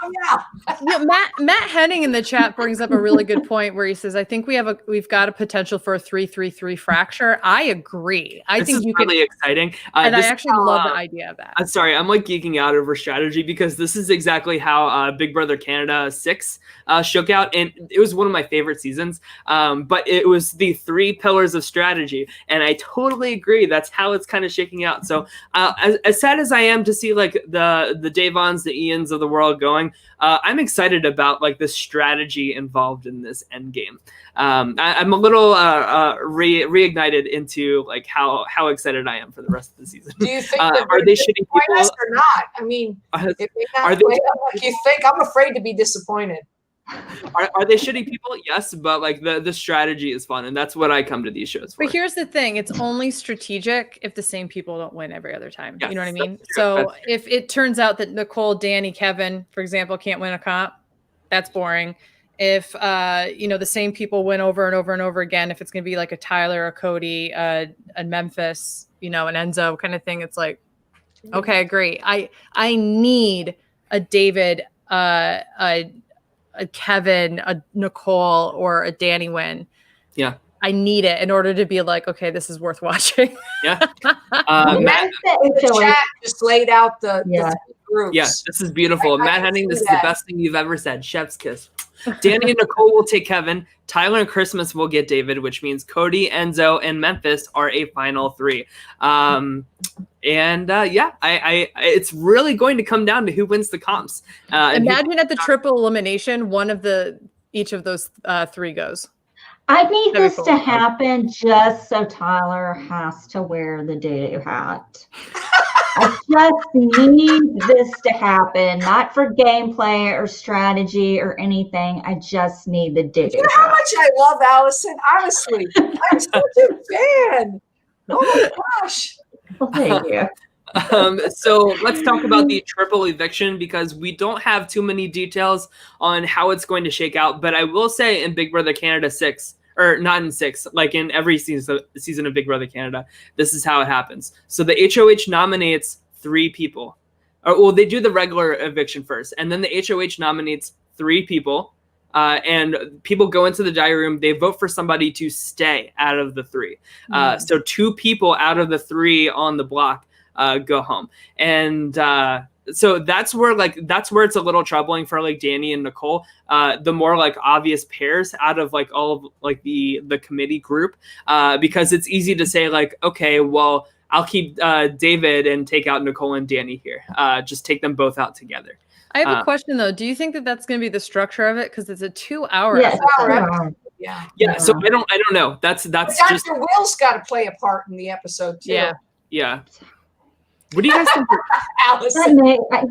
Oh, yeah. Yeah, Matt Henning in the chat brings up a really good point where he says, I think we've got a potential for a 3-3-3 fracture. I agree. I This think is you really could, exciting. and I This- actually love the idea of that. I'm sorry, I'm like geeking out over strategy because this is exactly how Big Brother Canada 6 shook out, and it was one of my favorite seasons. But it was the 3 pillars of strategy, and I totally agree. That's how it's kind of shaking out. So as sad as I am to see like the Dayvonnes, the Ians of the world going, I'm excited about like the strategy involved in this end game. I'm a little reignited into like how excited I am for the rest of the season. Do you think Are they shitty people us or not? I mean, if they are not they- play up like you think, I'm afraid to be disappointed. Are they shitty people? Yes, but like the strategy is fun, and that's what I come to these shows for. But here's the thing, it's only strategic if the same people don't win every other time. Yes, You know what I that's mean? true, So that's true. if it turns out that Nicole, Danny, Kevin, for example, can't win a comp, that's boring. If the same people win over and over and over again, if it's gonna be like a Tyler, a Cody, a Memphis, an Enzo kind of thing, it's like, okay, great. I need a David, a Kevin, a Nicole, or a Danny win. Yeah. I need it in order to be like, okay, this is worth watching. Yeah. Matt Matt, in the chat just laid out the Yeah. three groups. yeah, this is beautiful. I Matt can Henning, see this is that. the best thing you've ever said. Chef's kiss. Danny and Nicole will take Kevin. Tyler and Christmas will get David, which means Cody, Enzo, and Memphis are a final 3. It's really going to come down to who wins the comps. Imagine at the triple elimination, one of each of those 3 goes. I need That'd be this cool. to happen just so Tyler has to wear the doo-doo hat. I just need this to happen, not for gameplay or strategy or anything. I just need the doo-doo You know how hat. much I love Allison? Honestly, I'm such a fan. Oh my gosh. Well, thank you. So let's talk about the triple eviction because we don't have too many details on how it's going to shake out. But I will say in Big Brother Canada 6, or not in 6, like in every season of Big Brother Canada, this is how it happens. So the HOH nominates 3 people. Well, they do the regular eviction first, and then the HOH nominates 3 people. And people go into the diary room. They vote for somebody to stay out of the 3. So 2 people out of the 3 on the block go home. And so that's where it's a little troubling for like Danny and Nicole. The more like obvious pairs out of like all of like the committee group, because it's easy to say like, okay, well, I'll keep David and take out Nicole and Danny here. Just take them both out together. I have a question though. Do you think that that's going to be the structure of it? Because it's a 2-hour. Yes. episode. Yeah. Yeah. So I don't know. That's But just Dr. Will's got to play a part in the episode too. Yeah. yeah. What do you guys think? Allison.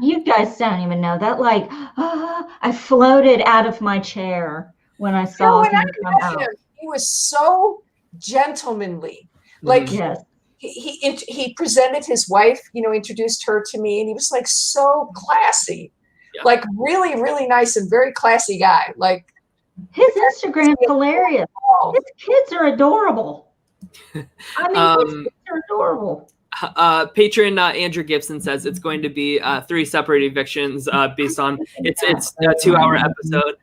You guys don't even know that. Like, I floated out of my chair when I saw When I him come met out. him, he was so gentlemanly. Like Yes. he presented his wife, introduced her to me, and he was like so classy. Yeah. Like really, really nice and very classy guy. Like, His Instagram's hilarious. oh, His kids are adorable. I mean, his kids are adorable. Patron Andrew Gibson says it's going to be 3 separate evictions based on it's a 2-hour episode.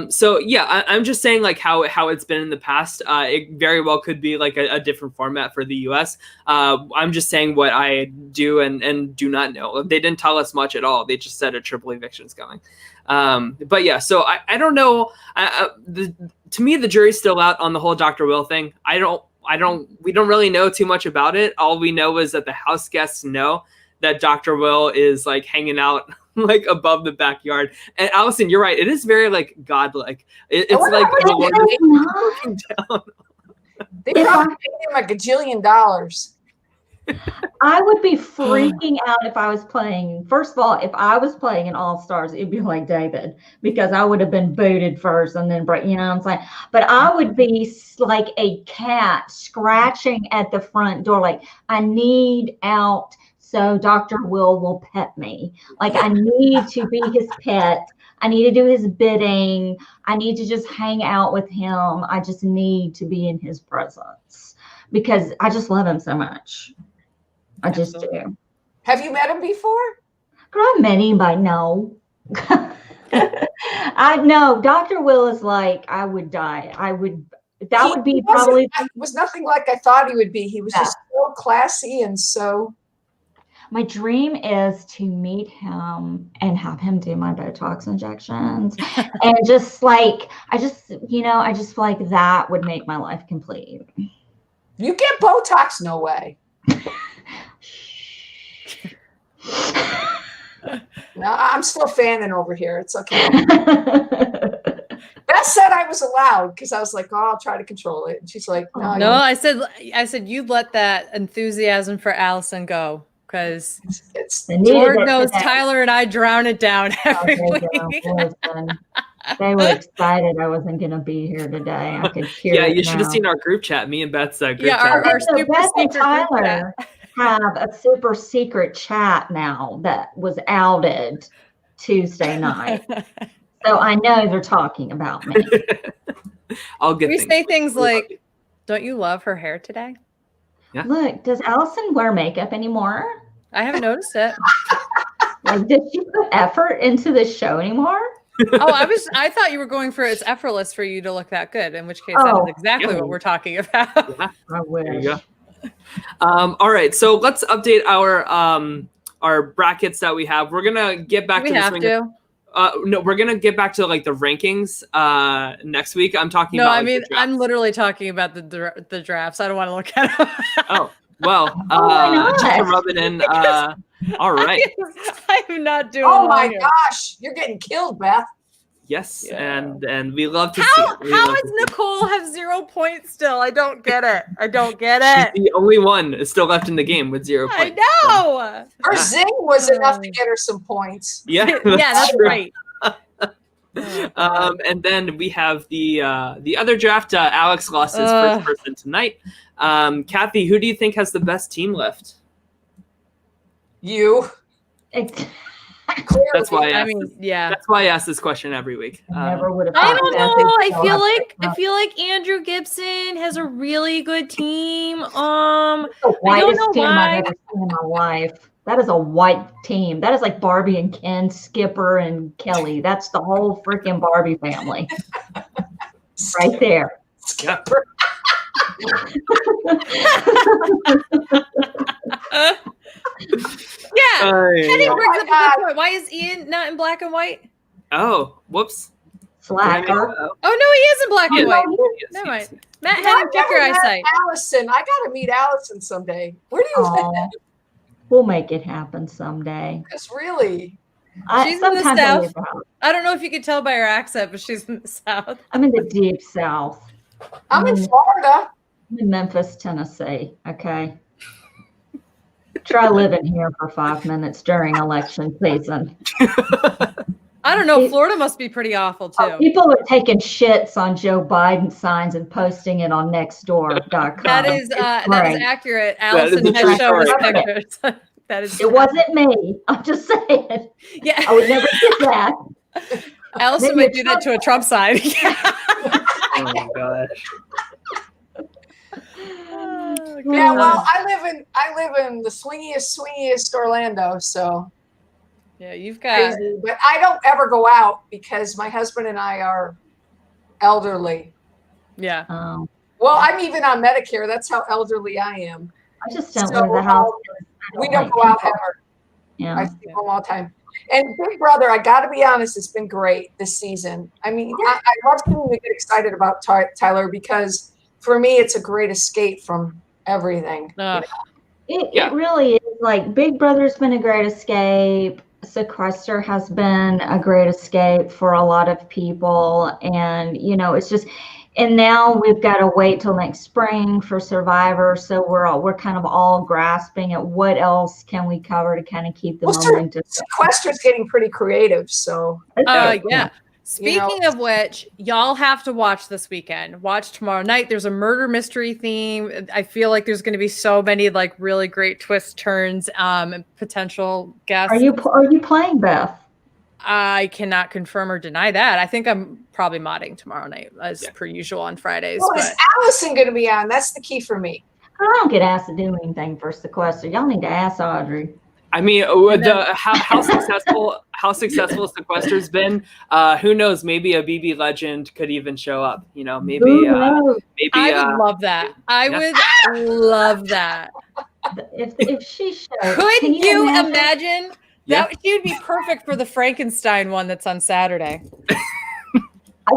So yeah, I'm just saying like how it's been in the past. It very well could be like a different format for the U.S. I'm just saying what I do and do not know. They didn't tell us much at all. They just said a triple eviction is coming. But yeah, so I don't know. To me, the jury's still out on the whole Dr. Will thing. We don't really know too much about it. All we know is that the house guests know that Dr. Will is like hanging out like above the backyard. And Allison, you're right. It is very like godlike. It's like the Lord looking down. They probably paid him a gajillion dollars. I would be freaking out if I was playing. First of all, if I was playing in All Stars, it'd be like David, because I would have been booted first and then, you know what I'm saying? But I would be like a cat scratching at the front door, like, I need out so Dr. Will pet me. Like, I need to be his pet. I need to do his bidding. I need to just hang out with him. I just need to be in his presence because I just love him so much. I just do. Have you met him before? Girl, I met him, but no. I know Dr. Will is like, I would die. That would be probably. It was nothing like I thought he would be. He was just so classy and so. My dream is to meet him and have him do my Botox injections. And just like, I just feel like that would make my life complete. You get Botox? No way. No, I'm still fanning over here. It's okay. Beth said I was allowed because I was like, oh, I'll try to control it. And she's like, no. No, I said you let that enthusiasm for Allison go. Because Lord knows Tyler and I drown it down every week. They were excited I wasn't going to be here today. I could hear Yeah, it you should have now. seen our group chat. Me and Beth's group chat. Yeah, our So super Beth and secret group Tyler have a super secret chat now that was outed Tuesday night. So I know they're talking about me. I'll get. We say things like, "Don't you love her hair today?" Yeah. Look, does Allison wear makeup anymore? I haven't noticed it. Like, did she put effort into this show anymore? I thought you were going for it's effortless for you to look that good, in which case that is exactly what we're talking about. Yeah. I wish. There you go. All right, so let's update our brackets that we have. We're gonna get back to the swing. No, we're gonna get back to like the rankings next week. I'm talking about. No, I mean I'm literally talking about the drafts. I don't want to look at them. Oh. Well, just to rub it in. All right. I'm not doing. Oh my gosh, you're getting killed, Beth. Yes, yeah. and we love to see. How does Nicole have 0 points still? I don't get it. She's the only one still left in the game with 0 points. I know. Her zing was enough to get her some points. Yeah, that's right. And then we have the other draft. Alex lost his first person tonight. Kathy, who do you think has the best team left? You. That's why That's why I ask this question every week. Never would have. I don't know. I feel like Andrew Gibson has a really good team. The whitest team I've ever seen in my life. That is a white team. That is like Barbie and Ken, Skipper and Kelly. That's the whole freaking Barbie family. Right there. Skipper. Yeah, Kenny brings up a good point. Why is Ian not in black and white? Oh, whoops. Slacker. Oh no, he is in black and white. Never mind. Matt, check your eyesight. Allison, I gotta meet Allison someday. Where do you live? We'll make it happen someday. Because really, she's in the South. I don't know if you could tell by her accent, but she's in the South. I'm in the deep South. I'm in Florida. I'm in Memphis, Tennessee. Okay. Try living here for 5 minutes during election season. I don't know. Florida must be pretty awful too. People are taking shits on Joe Biden signs and posting it on Nextdoor.com. That is accurate. Allison has shown us pictures. That is. It wasn't me. I'm just saying. Yeah, I would never do that. Allison might do that to a Trump sign. Oh my gosh. Yeah, well, I live in the swingiest Orlando, so Yeah, you've got. Crazy. But I don't ever go out because my husband and I are elderly. Yeah. Well, I'm even on Medicare. That's how elderly I am. I just don't leave the house. We don't go out ever. Yeah. I stay home all the time. And Big Brother, I got to be honest, it's been great this season. I mean, I love seeing you get excited about Tyler because for me, it's a great escape from everything. You know? It really is. Like Big Brother's been a great escape. Sequester has been a great escape for a lot of people. And, you know, it's just, and now we've got to wait till next spring for Survivor. So we're kind of all grasping at what else can we cover to kind of keep the momentum. Sequester's getting pretty creative. So, yeah. Speaking of which, y'all have to watch this weekend. Watch tomorrow night. There's a murder mystery theme. I feel like there's going to be so many like really great twists, turns, and potential guests. Are you playing, Beth? I cannot confirm or deny that. I think I'm probably modding tomorrow night as per usual on Fridays. Well, is Allison going to be on? That's the key for me. I don't get asked to do anything for Sequester. Y'all need to ask Audrey. I mean, how successful Sequester's been. Who knows? Maybe a BB legend could even show up. You know, maybe. I would love that. I would love that. If she showed, could you imagine? That she would be perfect for the Frankenstein one that's on Saturday.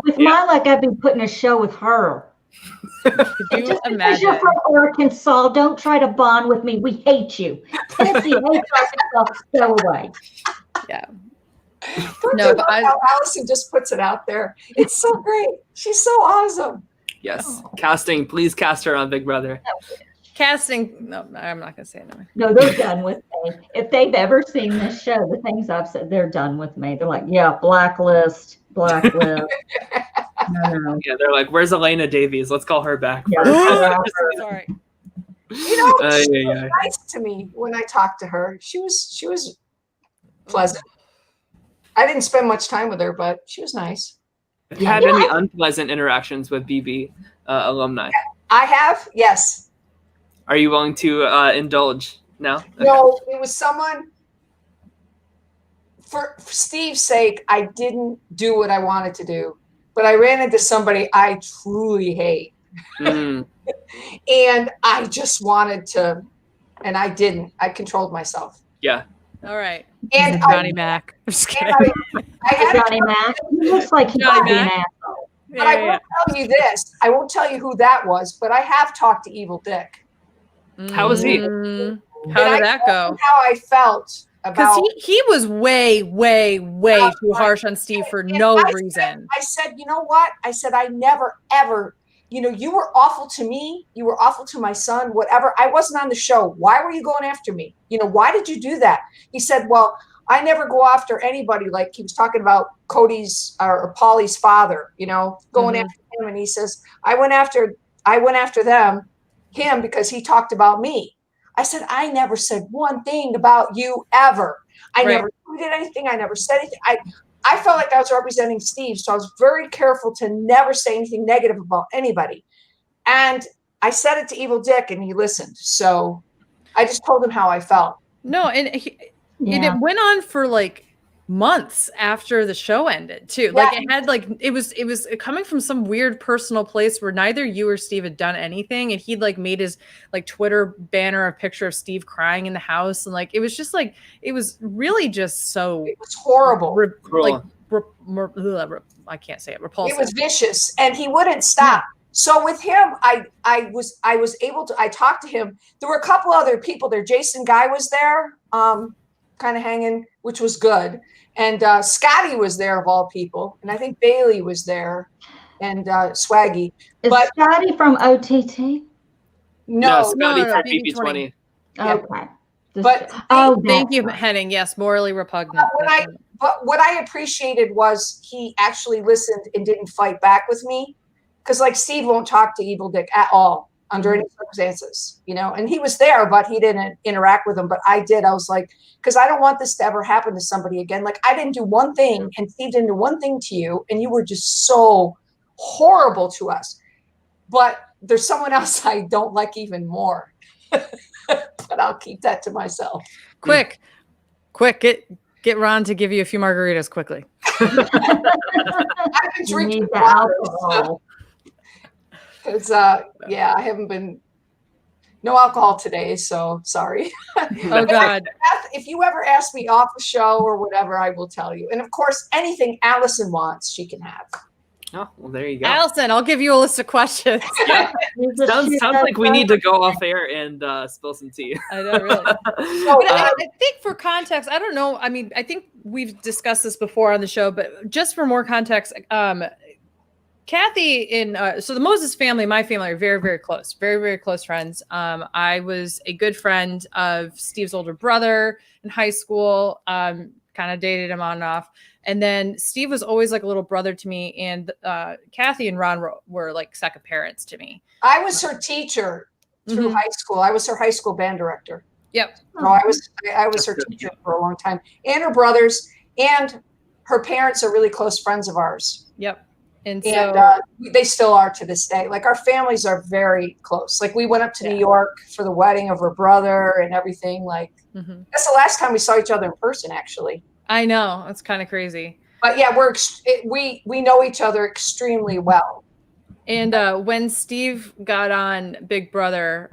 With my luck, I'd be putting a show with her. Could you imagine? Because you're from Arkansas, don't try to bond with me. We hate you. Tennessee hates Arkansas. Go away. Yeah. No, but how Allison just puts it out there. It's so great. She's so awesome. Yes. Casting. Please cast her on Big Brother. Casting. No, I'm not going to say it. No, they're done with me. If they've ever seen this show, the things I've said, they're done with me. They're like, yeah, blacklist. No. Yeah, they're like, where's Elena Davies? Let's call her back. Yeah. Sorry. You know, she was nice to me when I talked to her. She was pleasant. I didn't spend much time with her, but she was nice. Have you had any unpleasant interactions with BB alumni? I have, yes. Are you willing to indulge now? Okay. No, it was someone. For Steve's sake, I didn't do what I wanted to do, but I ran into somebody I truly hate. And I just wanted to, and I didn't. I controlled myself. Yeah. All right. And Johnny Mac. I'm just kidding. I had Johnny Mac. He looks like he's an asshole. But I won't tell you this. I won't tell you who that was, but I have talked to Evil Dick. How was he? How did that go? How I felt. Because he was way too harsh on Steve for no reason. I said, you know what? I said, I never, ever, you were awful to me. You were awful to my son, whatever. I wasn't on the show. Why were you going after me? Why did you do that? He said, well, I never go after anybody. Like he was talking about Cody's or Paulie's father, going after him. And he says, I went after him because he talked about me. I said, I never said one thing about you ever. I never tweeted anything. I never said anything. I felt like I was representing Steve. So I was very careful to never say anything negative about anybody. And I said it to Evil Dick and he listened. So I just told him how I felt. No, and it went on for like months after the show ended too. Like it was coming from some weird personal place where neither you or Steve had done anything, and he'd like made his like Twitter banner a picture of Steve crying in the house, and like it was just like it was really just so it was horrible. I can't say it. Repulsive. It was vicious, and he wouldn't stop. So with him, I was able to. I talked to him. There were a couple other people there. Jason Guy was there, kind of hanging, which was good. And Scotty was there of all people, and I think Bailey was there, and Swaggy. Is Scotty from OTT? No, Scotty from BB20. Okay. But thank you, Henning. Yes, morally repugnant. But what I appreciated was he actually listened and didn't fight back with me, because like Steve won't talk to Evil Dick at all under any circumstances, and he was there, but he didn't interact with him. But I did. I was like, because I don't want this to ever happen to somebody again. Like I didn't do one thing and Steve didn't do one thing to you, and you were just so horrible to us. But there's someone else I don't like even more. But I'll keep that to myself. Quick, Get Ron to give you a few margaritas quickly. I've been You drinking need the water, alcohol. because I haven't been no alcohol today, so sorry. Oh God. If you ever ask me off the show or whatever, I will tell you. And of course, anything Allison wants, she can have. Oh, well, there you go. Allison, I'll give you a list of questions. Sounds like we need to go off air and spill some tea. I know, really. But I think for context, I don't know. I mean, I think we've discussed this before on the show, but just for more context, Kathy so the Moses family, my family are very, very close, very, very close friends. I was a good friend of Steve's older brother in high school, kind of dated him on and off. And then Steve was always like a little brother to me. And Kathy and Ron were like second parents to me. I was her teacher through high school. I was her high school band director. Yep. So I was her teacher for a long time. And her brothers and her parents are really close friends of ours. Yep. And they still are to this day. Like our families are very close. Like we went up to New York for the wedding of her brother and everything. Like that's the last time we saw each other in person, actually. I know, it's kind of crazy. But yeah, we know each other extremely well. And when Steve got on Big Brother,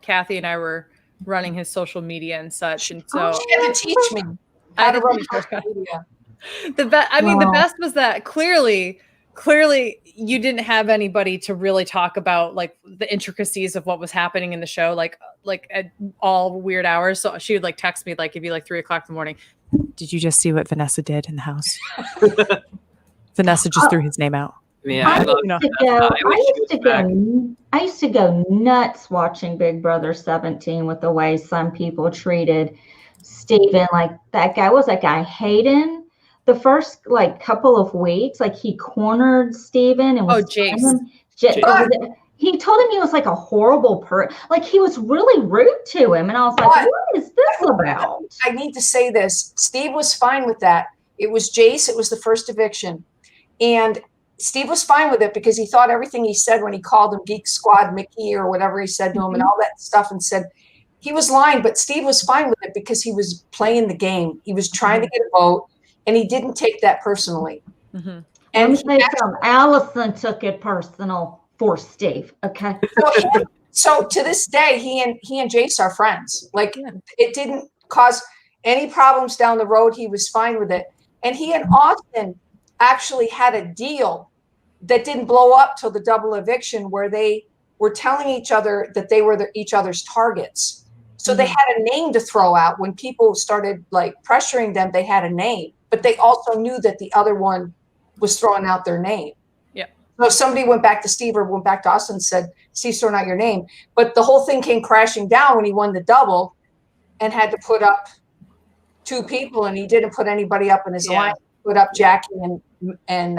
Kathy and I were running his social media and such, and so she had to teach me how to run social media. The best was that clearly you didn't have anybody to really talk about like the intricacies of what was happening in the show, like at all weird hours. So she would like text me, like it'd be like 3:00 in the morning. Did you just see what Vanessa did in the house? Vanessa just threw his name out. Yeah, I used to go nuts watching Big Brother 17 with the way some people treated Steven. Like that guy Hayden. The first like couple of weeks, like he cornered Steven and was Jace. He told him he was like a horrible person. Like he was really rude to him. And I was like, what is this about? I need to say this. Steve was fine with that. It was Jace. It was the first eviction. And Steve was fine with it because he thought everything he said when he called him Geek Squad Mickey or whatever he said to him and all that stuff, and said he was lying. But Steve was fine with it because he was playing the game. He was trying to get a vote, and he didn't take that personally. And Allison took it personal for Steve. Okay. So to this day, he and Jace are friends. Like it didn't cause any problems down the road. He was fine with it. And he and Austin actually had a deal that didn't blow up till the double eviction, where they were telling each other that they were each other's targets. So they had a name to throw out. When people started like pressuring them, they had a name, but they also knew that the other one was throwing out their name. So if somebody went back to Steve or went back to Austin and said, Steve's throwing out your name. But the whole thing came crashing down when he won the double and had to put up 2 people, and he didn't put anybody up in his line. He put up Jackie and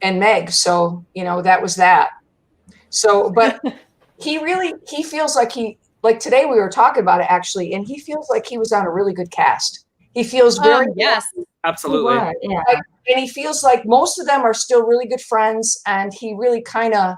Meg. So, that was that. So, but he feels like today we were talking about it actually, and he feels like he was on a really good cast. He feels very yes, absolutely. Yeah. And he feels like most of them are still really good friends, and he really kind of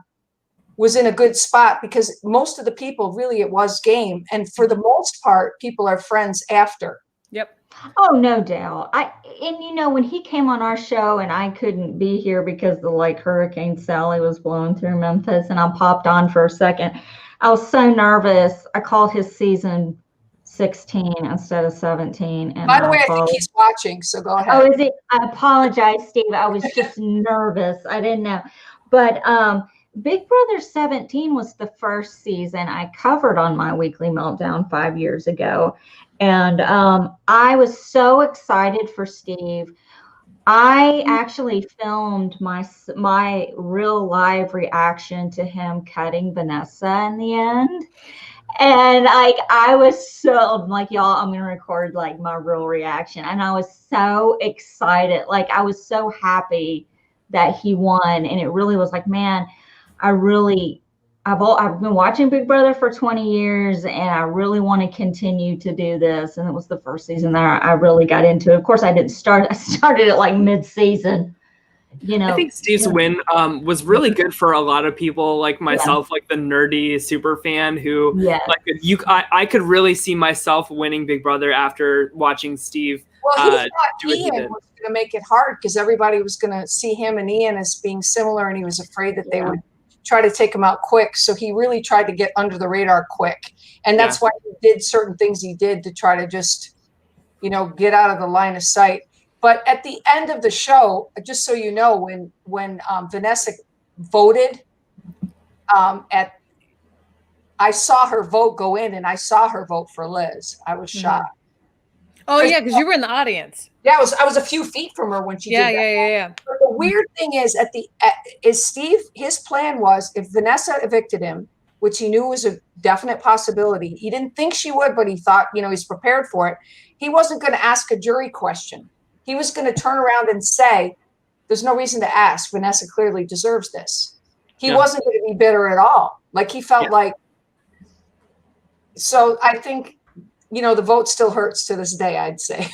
was in a good spot because most of the people really, it was game. And for the most part, people are friends after. Yep. Oh, no doubt. When he came on our show and I couldn't be here because the Hurricane Sally was blowing through Memphis, and I popped on for a second, I was so nervous. I called his season 16 instead of 17. And by the way, I think he's watching, so go ahead. Oh, is it? I apologize, Steve. I was just nervous. I didn't know. But Big Brother 17 was the first season I covered on my Weekly Meltdown 5 years ago. And I was so excited for Steve. I actually filmed my real live reaction to him cutting Vanessa in the end. And I was so y'all, I'm going to record my real reaction. And I was so excited. I was so happy that he won. And it really was man, I've been watching Big Brother for 20 years, and I really want to continue to do this. And it was the first season that I really got into it. Of course, I started it mid-season. I think Steve's win was really good for a lot of people like myself, like the nerdy super fan who I could really see myself winning Big Brother after watching Steve. Well, he thought Ian was going to make it hard because everybody was going to see him and Ian as being similar, and he was afraid that they would try to take him out quick. So he really tried to get under the radar quick, and that's why he did certain things he did to try to just, get out of the line of sight. But at the end of the show, just so you know, when Vanessa voted, I saw her vote go in, and I saw her vote for Liz. I was shocked. Oh yeah, because you were in the audience. Yeah, I was a few feet from her when she did that. Yeah. But the weird thing is, is Steve, his plan was if Vanessa evicted him, which he knew was a definite possibility. He didn't think she would, but he thought, he's prepared for it. He wasn't going to ask a jury question. He was going to turn around and say, there's no reason to ask. Vanessa clearly deserves this. He wasn't going to be bitter at all. Like he felt like, so I think, the vote still hurts to this day, I'd say.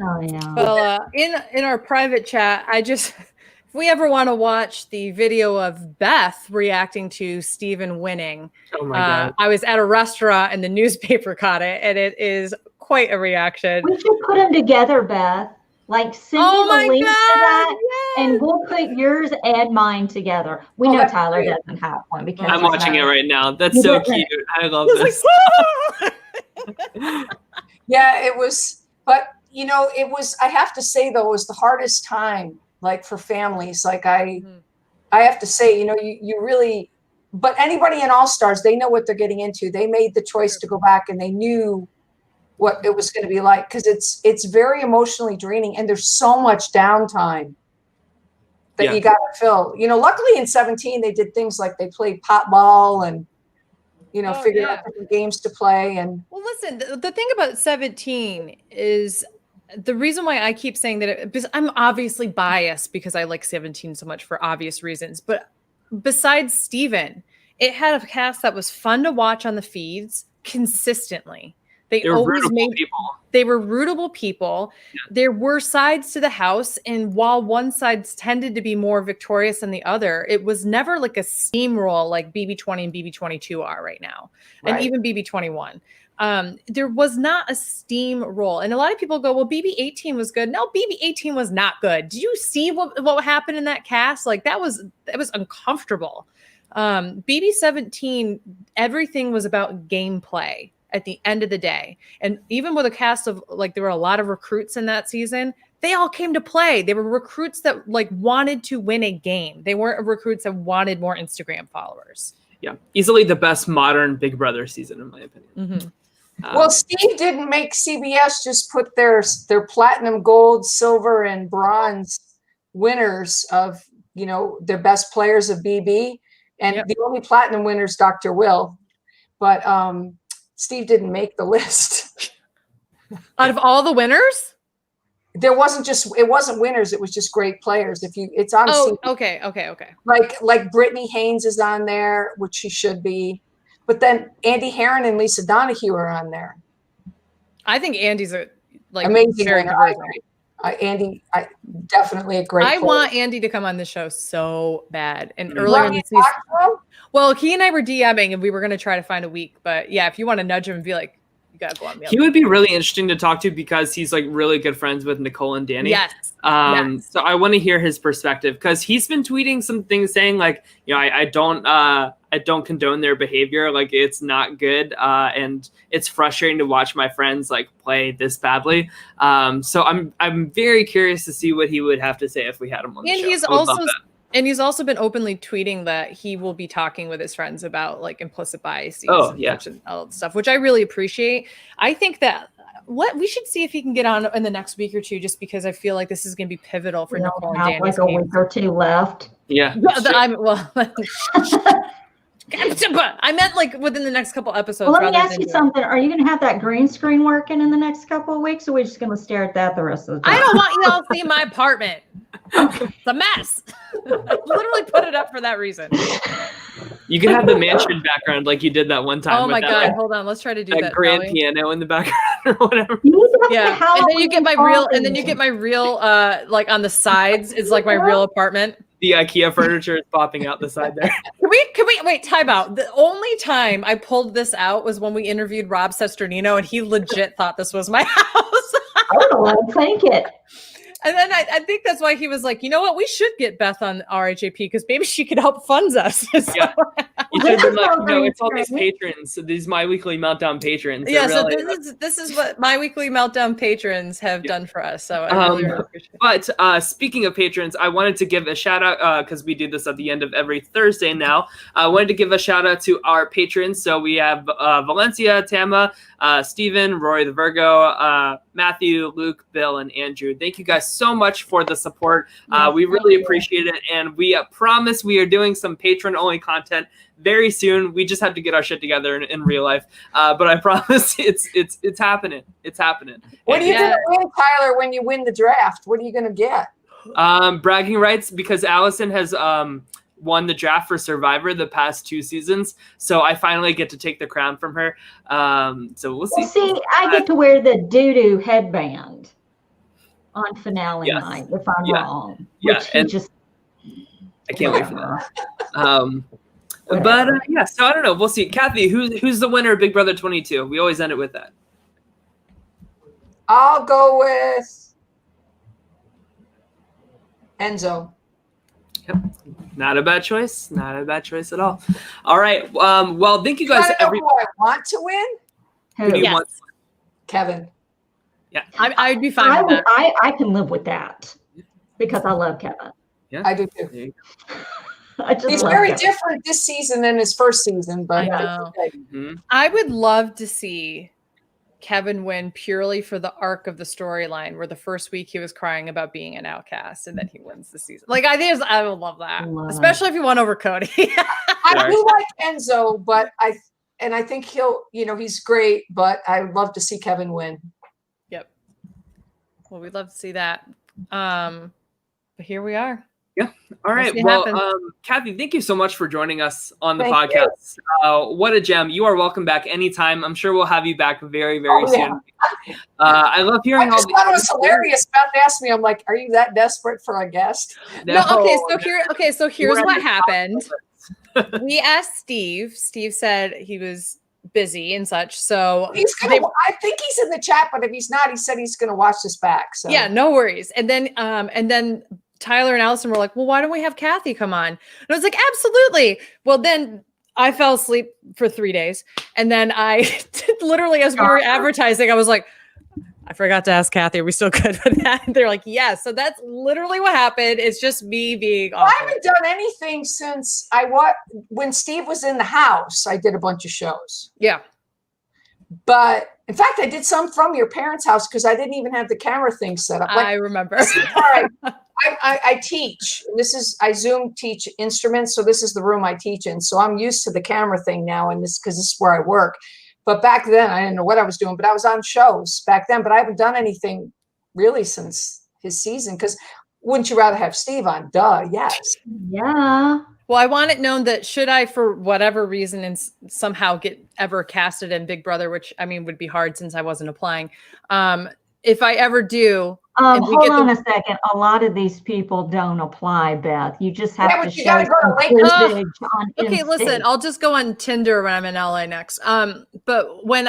Oh yeah. Well, in our private chat, if we ever want to watch the video of Beth reacting to Steven winning, oh my God. I was at a restaurant and the newspaper caught it, and it is quite a reaction. We should put them together, Beth. Like send me the link to that, and we'll put yours and mine together. We know Tyler doesn't have one because I'm watching it right now. That's so cute. I love this. Yeah, it was, but it was, I have to say though, it was the hardest time, like for families. Like I have to say, you really, but anybody in All Stars, they know what they're getting into. They made the choice to go back, and they knew what it was going to be like, because it's very emotionally draining, and there's so much downtime that you got to fill. Luckily in 17 they did things like they played pot ball and figured out different games to play. And well, listen, the thing about 17 is the reason why I keep saying that, because I'm obviously biased because I like 17 so much for obvious reasons, but besides Steven, it had a cast that was fun to watch on the feeds consistently. They always made people. They were rootable people. Yeah. There were sides to the house, and while one side tended to be more victorious than the other, it was never like a steamroll like BB20 and BB22 are right now, and even BB21. There was not a steamroll, and a lot of people go, "Well, BB18 was good." No, BB18 was not good. Did you see what happened in that cast? Like that was uncomfortable. BB17, everything was about gameplay at the end of the day. And even with a cast of there were a lot of recruits in that season, they all came to play. They were recruits that wanted to win a game. They weren't recruits that wanted more Instagram followers. Yeah. Easily the best modern Big Brother season, in my opinion. Well, Steve didn't make CBS just put their platinum, gold, silver, and bronze winners of, their best players of BB. And the only platinum winner is Dr. Will. But, Steve didn't make the list. Out of all the winners? It wasn't winners. It was just great players. It's on. Oh, okay. Like Brittany Haynes is on there, which she should be. But then Andy Herron and Lisa Donahue are on there. I think Andy's amazing. Very Andy, definitely a great player. Want Andy to come on the show so bad. And earlier in the season, well, he and I were DMing, and we were going to try to find a week. But yeah, if you want to nudge him and be like, you got to go on me. He would be really interesting to talk to because he's really good friends with Nicole and Danny. Yes. So I want to hear his perspective because he's been tweeting some things saying I don't condone their behavior. It's not good. And it's frustrating to watch my friends play this badly. So I'm very curious to see what he would have to say if we had him on the show. And he's also been openly tweeting that he will be talking with his friends about implicit biases and all that stuff, which I really appreciate. I think that we should see if he can get on in the next week or two, just because I feel like this is going to be pivotal for Nicole and Danny's a week or two left. Yeah. I meant within the next couple episodes. Well, let me ask you something. Are you going to have that green screen working in the next couple of weeks, or are we just going to stare at that the rest of the time? I don't want you all to see my apartment. It's a mess. I literally put it up for that reason. You can have the mansion background like you did that one time. Oh my with God! that, Hold on, let's try to do that that. grand shall we? piano in the background or whatever. Yeah, and then you get my real, like on the sides. It's like my real apartment. The IKEA furniture is popping out the side there. Can we wait? Time out. The only time I pulled this out was when we interviewed Rob Sesternino, and he legit thought this was my house. I don't want to think it. And then I think that's why he was like, you know what, we should get Beth on RHAP because maybe she could help fund us. So, Yeah. You should have been like, it's all these patrons, so these My Weekly Meltdown patrons. Yeah, really, so this is what My Weekly Meltdown patrons have done for us. So I really appreciate it. But speaking of patrons, I wanted to give a shout out because we do this at the end of every Thursday now. I wanted to give a shout out to our patrons. So we have Valencia, Tama, Stephen, Rory the Virgo, Matthew, Luke, Bill, and Andrew. Thank you guys so much for the support. We really appreciate it. And we promise we are doing some patron-only content very soon. We just have to get our shit together in real life. But I promise it's happening. It's happening. What are you going to win, Tyler, when you win the draft? What are you going to get? Bragging rights, because Allison has won the draft for Survivor the past 2 seasons. So I finally get to take the crown from her. So we'll see. Well, see, I get to wear the doo-doo headband on finale night if I'm wrong. Yeah, and I can't wait for that. But so I don't know. We'll see. Kathy, who's the winner of Big Brother 22? We always end it with that. I'll go with Enzo. Yep. Not a bad choice. Not a bad choice at all. All right. Well, thank you guys. Who I want to win? Who do you want? Kevin. Yeah, I'd be fine with that. I can live with that because I love Kevin. Yeah, I do too. He's love very Kevin. different this season than his first season, but I know. okay. Mm-hmm. I would love to see Kevin win purely for the arc of the storyline, where the first week he was crying about being an outcast, and then he wins the season. Like I would love that, especially if he won over Cody. I do like Enzo, but I think he's great, but I would love to see Kevin win. Yep. Well, we'd love to see that. But here we are. Yeah. All right. Well, Kathy, thank you so much for joining us on the podcast. What a gem. You are welcome back anytime. I'm sure we'll have you back very, very soon. I love hearing I just thought it was hilarious. Beth asked me, I'm like, are you that desperate for a guest? No, so here's what happened. We asked Steve. Steve said he was busy and such. So I think he's in the chat, but if he's not, he said he's gonna watch this back. So yeah, no worries. And then Tyler and Allison were like, well, why don't we have Kathy come on? And I was like, absolutely. Well, then I fell asleep for 3 days. And then I literally, as we were advertising, I was like, I forgot to ask Kathy, are we still good with that? And they're like, yes. So that's literally what happened. It's just me being awful. I haven't done anything since when Steve was in the house, I did a bunch of shows. Yeah. But in fact, I did some from your parents' house because I didn't even have the camera thing set up. I remember. I teach. I Zoom teach instruments. So this is the room I teach in. So I'm used to the camera thing now, and because this is where I work. But back then, I didn't know what I was doing, but I was on shows back then. But I haven't done anything really since his season. Because wouldn't you rather have Steve on? Duh, yes. Yeah. Well, I want it known that should I, for whatever reason, and somehow get ever casted in Big Brother, which I mean would be hard since I wasn't applying. If I ever do, hold on a second. A lot of these people don't apply, Beth. You just have to show some privilege on okay, instinct. listen, I'll just go on Tinder when I'm in LA next. But when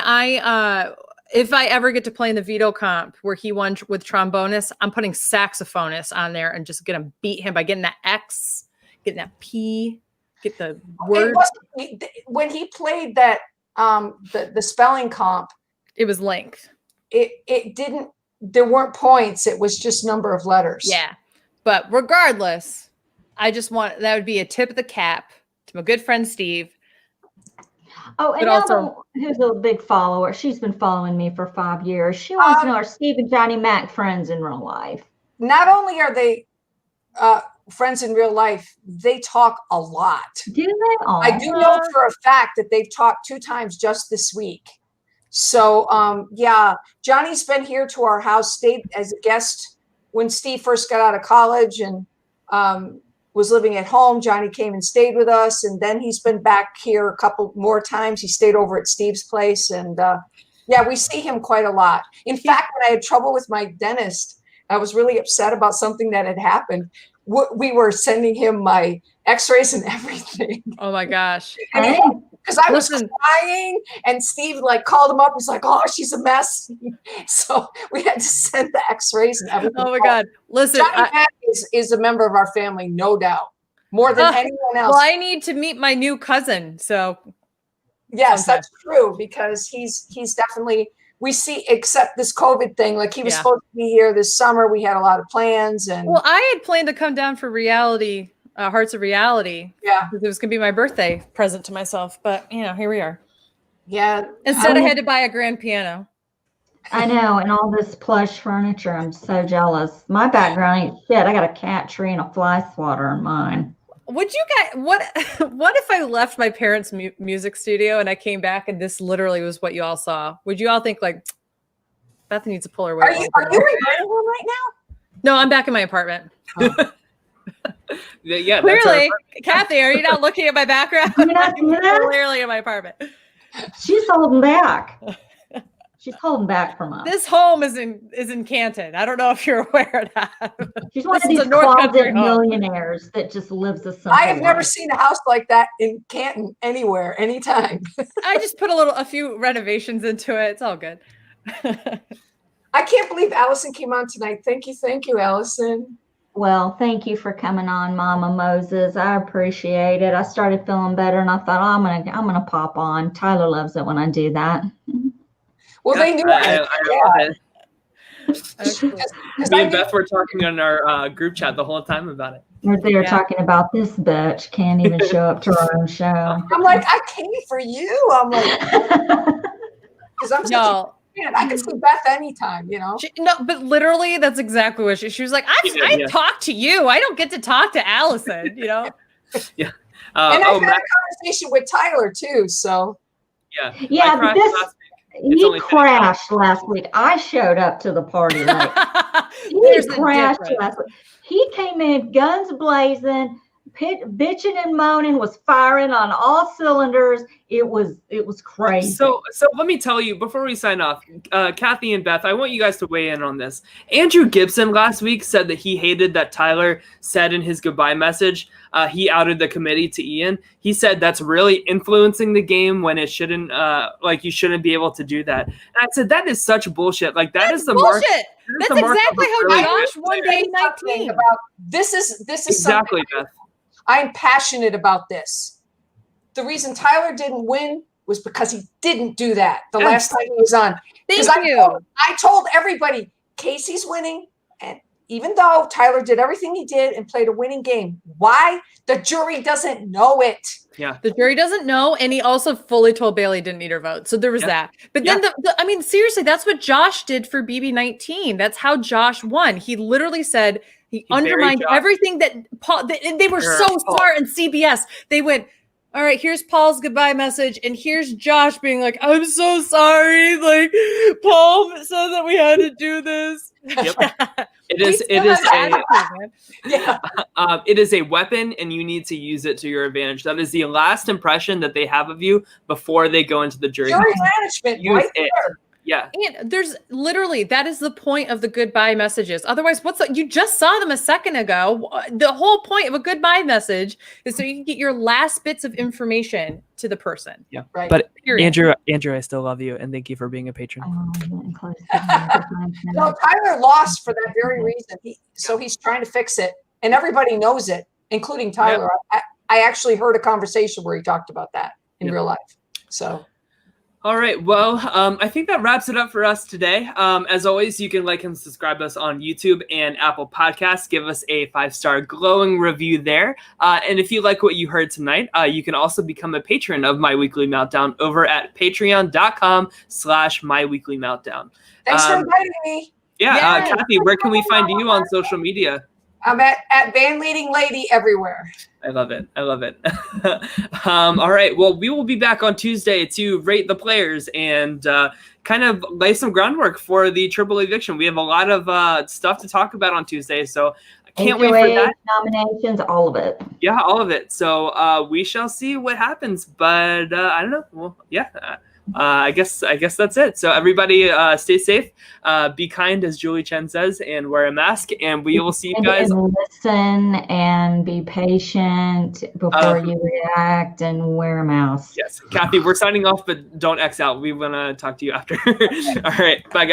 if I ever get to play in the veto comp where he won with trombonist, I'm putting saxophonist on there and just gonna beat him by getting that X, getting that P, get the word. When he played that the spelling comp, it was length. It didn't, there weren't points. It was just number of letters. Yeah. But regardless, I just want, that would be a tip of the cap to my good friend, Steve. Oh, and also, who's a big follower, she's been following me for 5 years. She wants to know, are Steve and Johnny Mac friends in real life? Not only are they friends in real life, they talk a lot. Do they? I do know for a fact that they've talked 2 times just this week. So, yeah, Johnny's been here to our house, stayed as a guest when Steve first got out of college. And was living at home, Johnny came and stayed with us. And then he's been back here a couple more times. He stayed over at Steve's place. And yeah, we see him quite a lot. In fact, when I had trouble with my dentist, I was really upset about something that had happened. We were sending him my x-rays and everything. Oh my gosh. Because I was crying, and Steve like called him up. He's like, "Oh, she's a mess." So we had to send the x-rays and everything. Oh my God. Listen, Johnny Mack is a member of our family, no doubt. More than anyone else. Well, I need to meet my new cousin. So yes, that's true, because he's definitely, we see, except this COVID thing, like he was supposed to be here this summer. We had a lot of plans. And well, I had planned to come down for reality, Hearts of Reality. Yeah. It was going to be my birthday present to myself, but you know, here we are. Yeah. Instead, I had to buy a grand piano. I know, and all this plush furniture. I'm so jealous. My background ain't shit. I got a cat tree and a fly swatter in mine. Would you guys, what if I left my parents' music studio and I came back and this literally was what you all saw? Would you all think like, Beth needs to pull her weight? Are you in my room right now? No, I'm back in my apartment. Oh. Yeah, clearly, Kathy, are you not looking at my background? You're not seeing that? Clearly in my apartment. She's holding back. She's holding back from us. This home is in Canton. I don't know if you're aware of that. She's one of This is these a North Country closet millionaires that just lives a simple I have never life. seen a house like that in Canton anywhere, anytime. I just put a few renovations into it. It's all good. I can't believe Allison came on tonight. Thank you, Allison. Well, thank you for coming on, Mama Moses. I appreciate it. I started feeling better, and I thought, oh, I'm gonna pop on. Tyler loves it when I do that. Well, they knew I love it. Because Me and Beth were talking on our group chat the whole time about it. We're there talking about this bitch can't even show up to her own show. I'm like, I came for you. I'm like, because I'm such a fan. I can see Beth anytime, you know. No, but literally, that's exactly what she was like. I talk to you. I don't get to talk to Allison, you know. Yeah. And I've had a conversation with Tyler too. So. Yeah. Yeah, but you crashed last week. I showed up to the party late. He crashed last week. He came in guns blazing, bitching and moaning, was firing on all cylinders. It was crazy. So let me tell you before we sign off, Kathy and Beth, I want you guys to weigh in on this. Andrew Gibson last week said that he hated that Tyler said in his goodbye message, he outed the committee to Ian. He said that's really influencing the game when it shouldn't, like you shouldn't be able to do that. And I said, that is such bullshit. Like that's the bullshit. Mark. That's exactly how Josh won game 19. About this is exactly, Beth. I'm passionate about this. The reason Tyler didn't win was because he didn't do that the last time he was on. Thank you. I told everybody Casey's winning, and even though Tyler did everything he did and played a winning game, why? The jury doesn't know it. Yeah, the jury doesn't know, and he also fully told Bailey didn't need her vote. So there was that. But then, I mean, seriously, that's what Josh did for BB19. That's how Josh won. He literally said he undermined everything that Paul. And they were so smart in CBS. They went, all right, here's Paul's goodbye message, and here's Josh being like, I'm so sorry. Like, Paul said that we had to do this. Yep. It is a weapon, and you need to use it to your advantage. That is the last impression that they have of you before they go into the jury. Jury management, use it. There. Yeah. And there's literally, that is the point of the goodbye messages. Otherwise, you just saw them a second ago. The whole point of a goodbye message is so you can get your last bits of information to the person. Yeah. Right. But Andrew, I still love you, and thank you for being a patron. No, Tyler lost for that very reason. So he's trying to fix it, and everybody knows it, including Tyler. Yep. I actually heard a conversation where he talked about that in real life. So. All right. Well, I think that wraps it up for us today. As always, you can like and subscribe us on YouTube and Apple Podcasts. Give us a 5-star glowing review there. And if you like what you heard tonight, you can also become a patron of My Weekly Meltdown over at patreon.com/My Weekly Meltdown. Thanks for inviting me. Yeah. Kathy, where can we find you on social media? I'm at Band Leading Lady everywhere. I love it. All right. Well, we will be back on Tuesday to rate the players and kind of lay some groundwork for the triple eviction. We have a lot of stuff to talk about on Tuesday. So can't wait for that. Nominations, all of it. Yeah, all of it. So we shall see what happens. But I don't know. Well, yeah. I guess that's it. So everybody, stay safe, be kind, as Julie Chen says, and wear a mask. And we will see you guys. And listen and be patient before you react, and wear a mask. Yes, Kathy, we're signing off, but don't X out. We want to talk to you after. All right, bye, guys.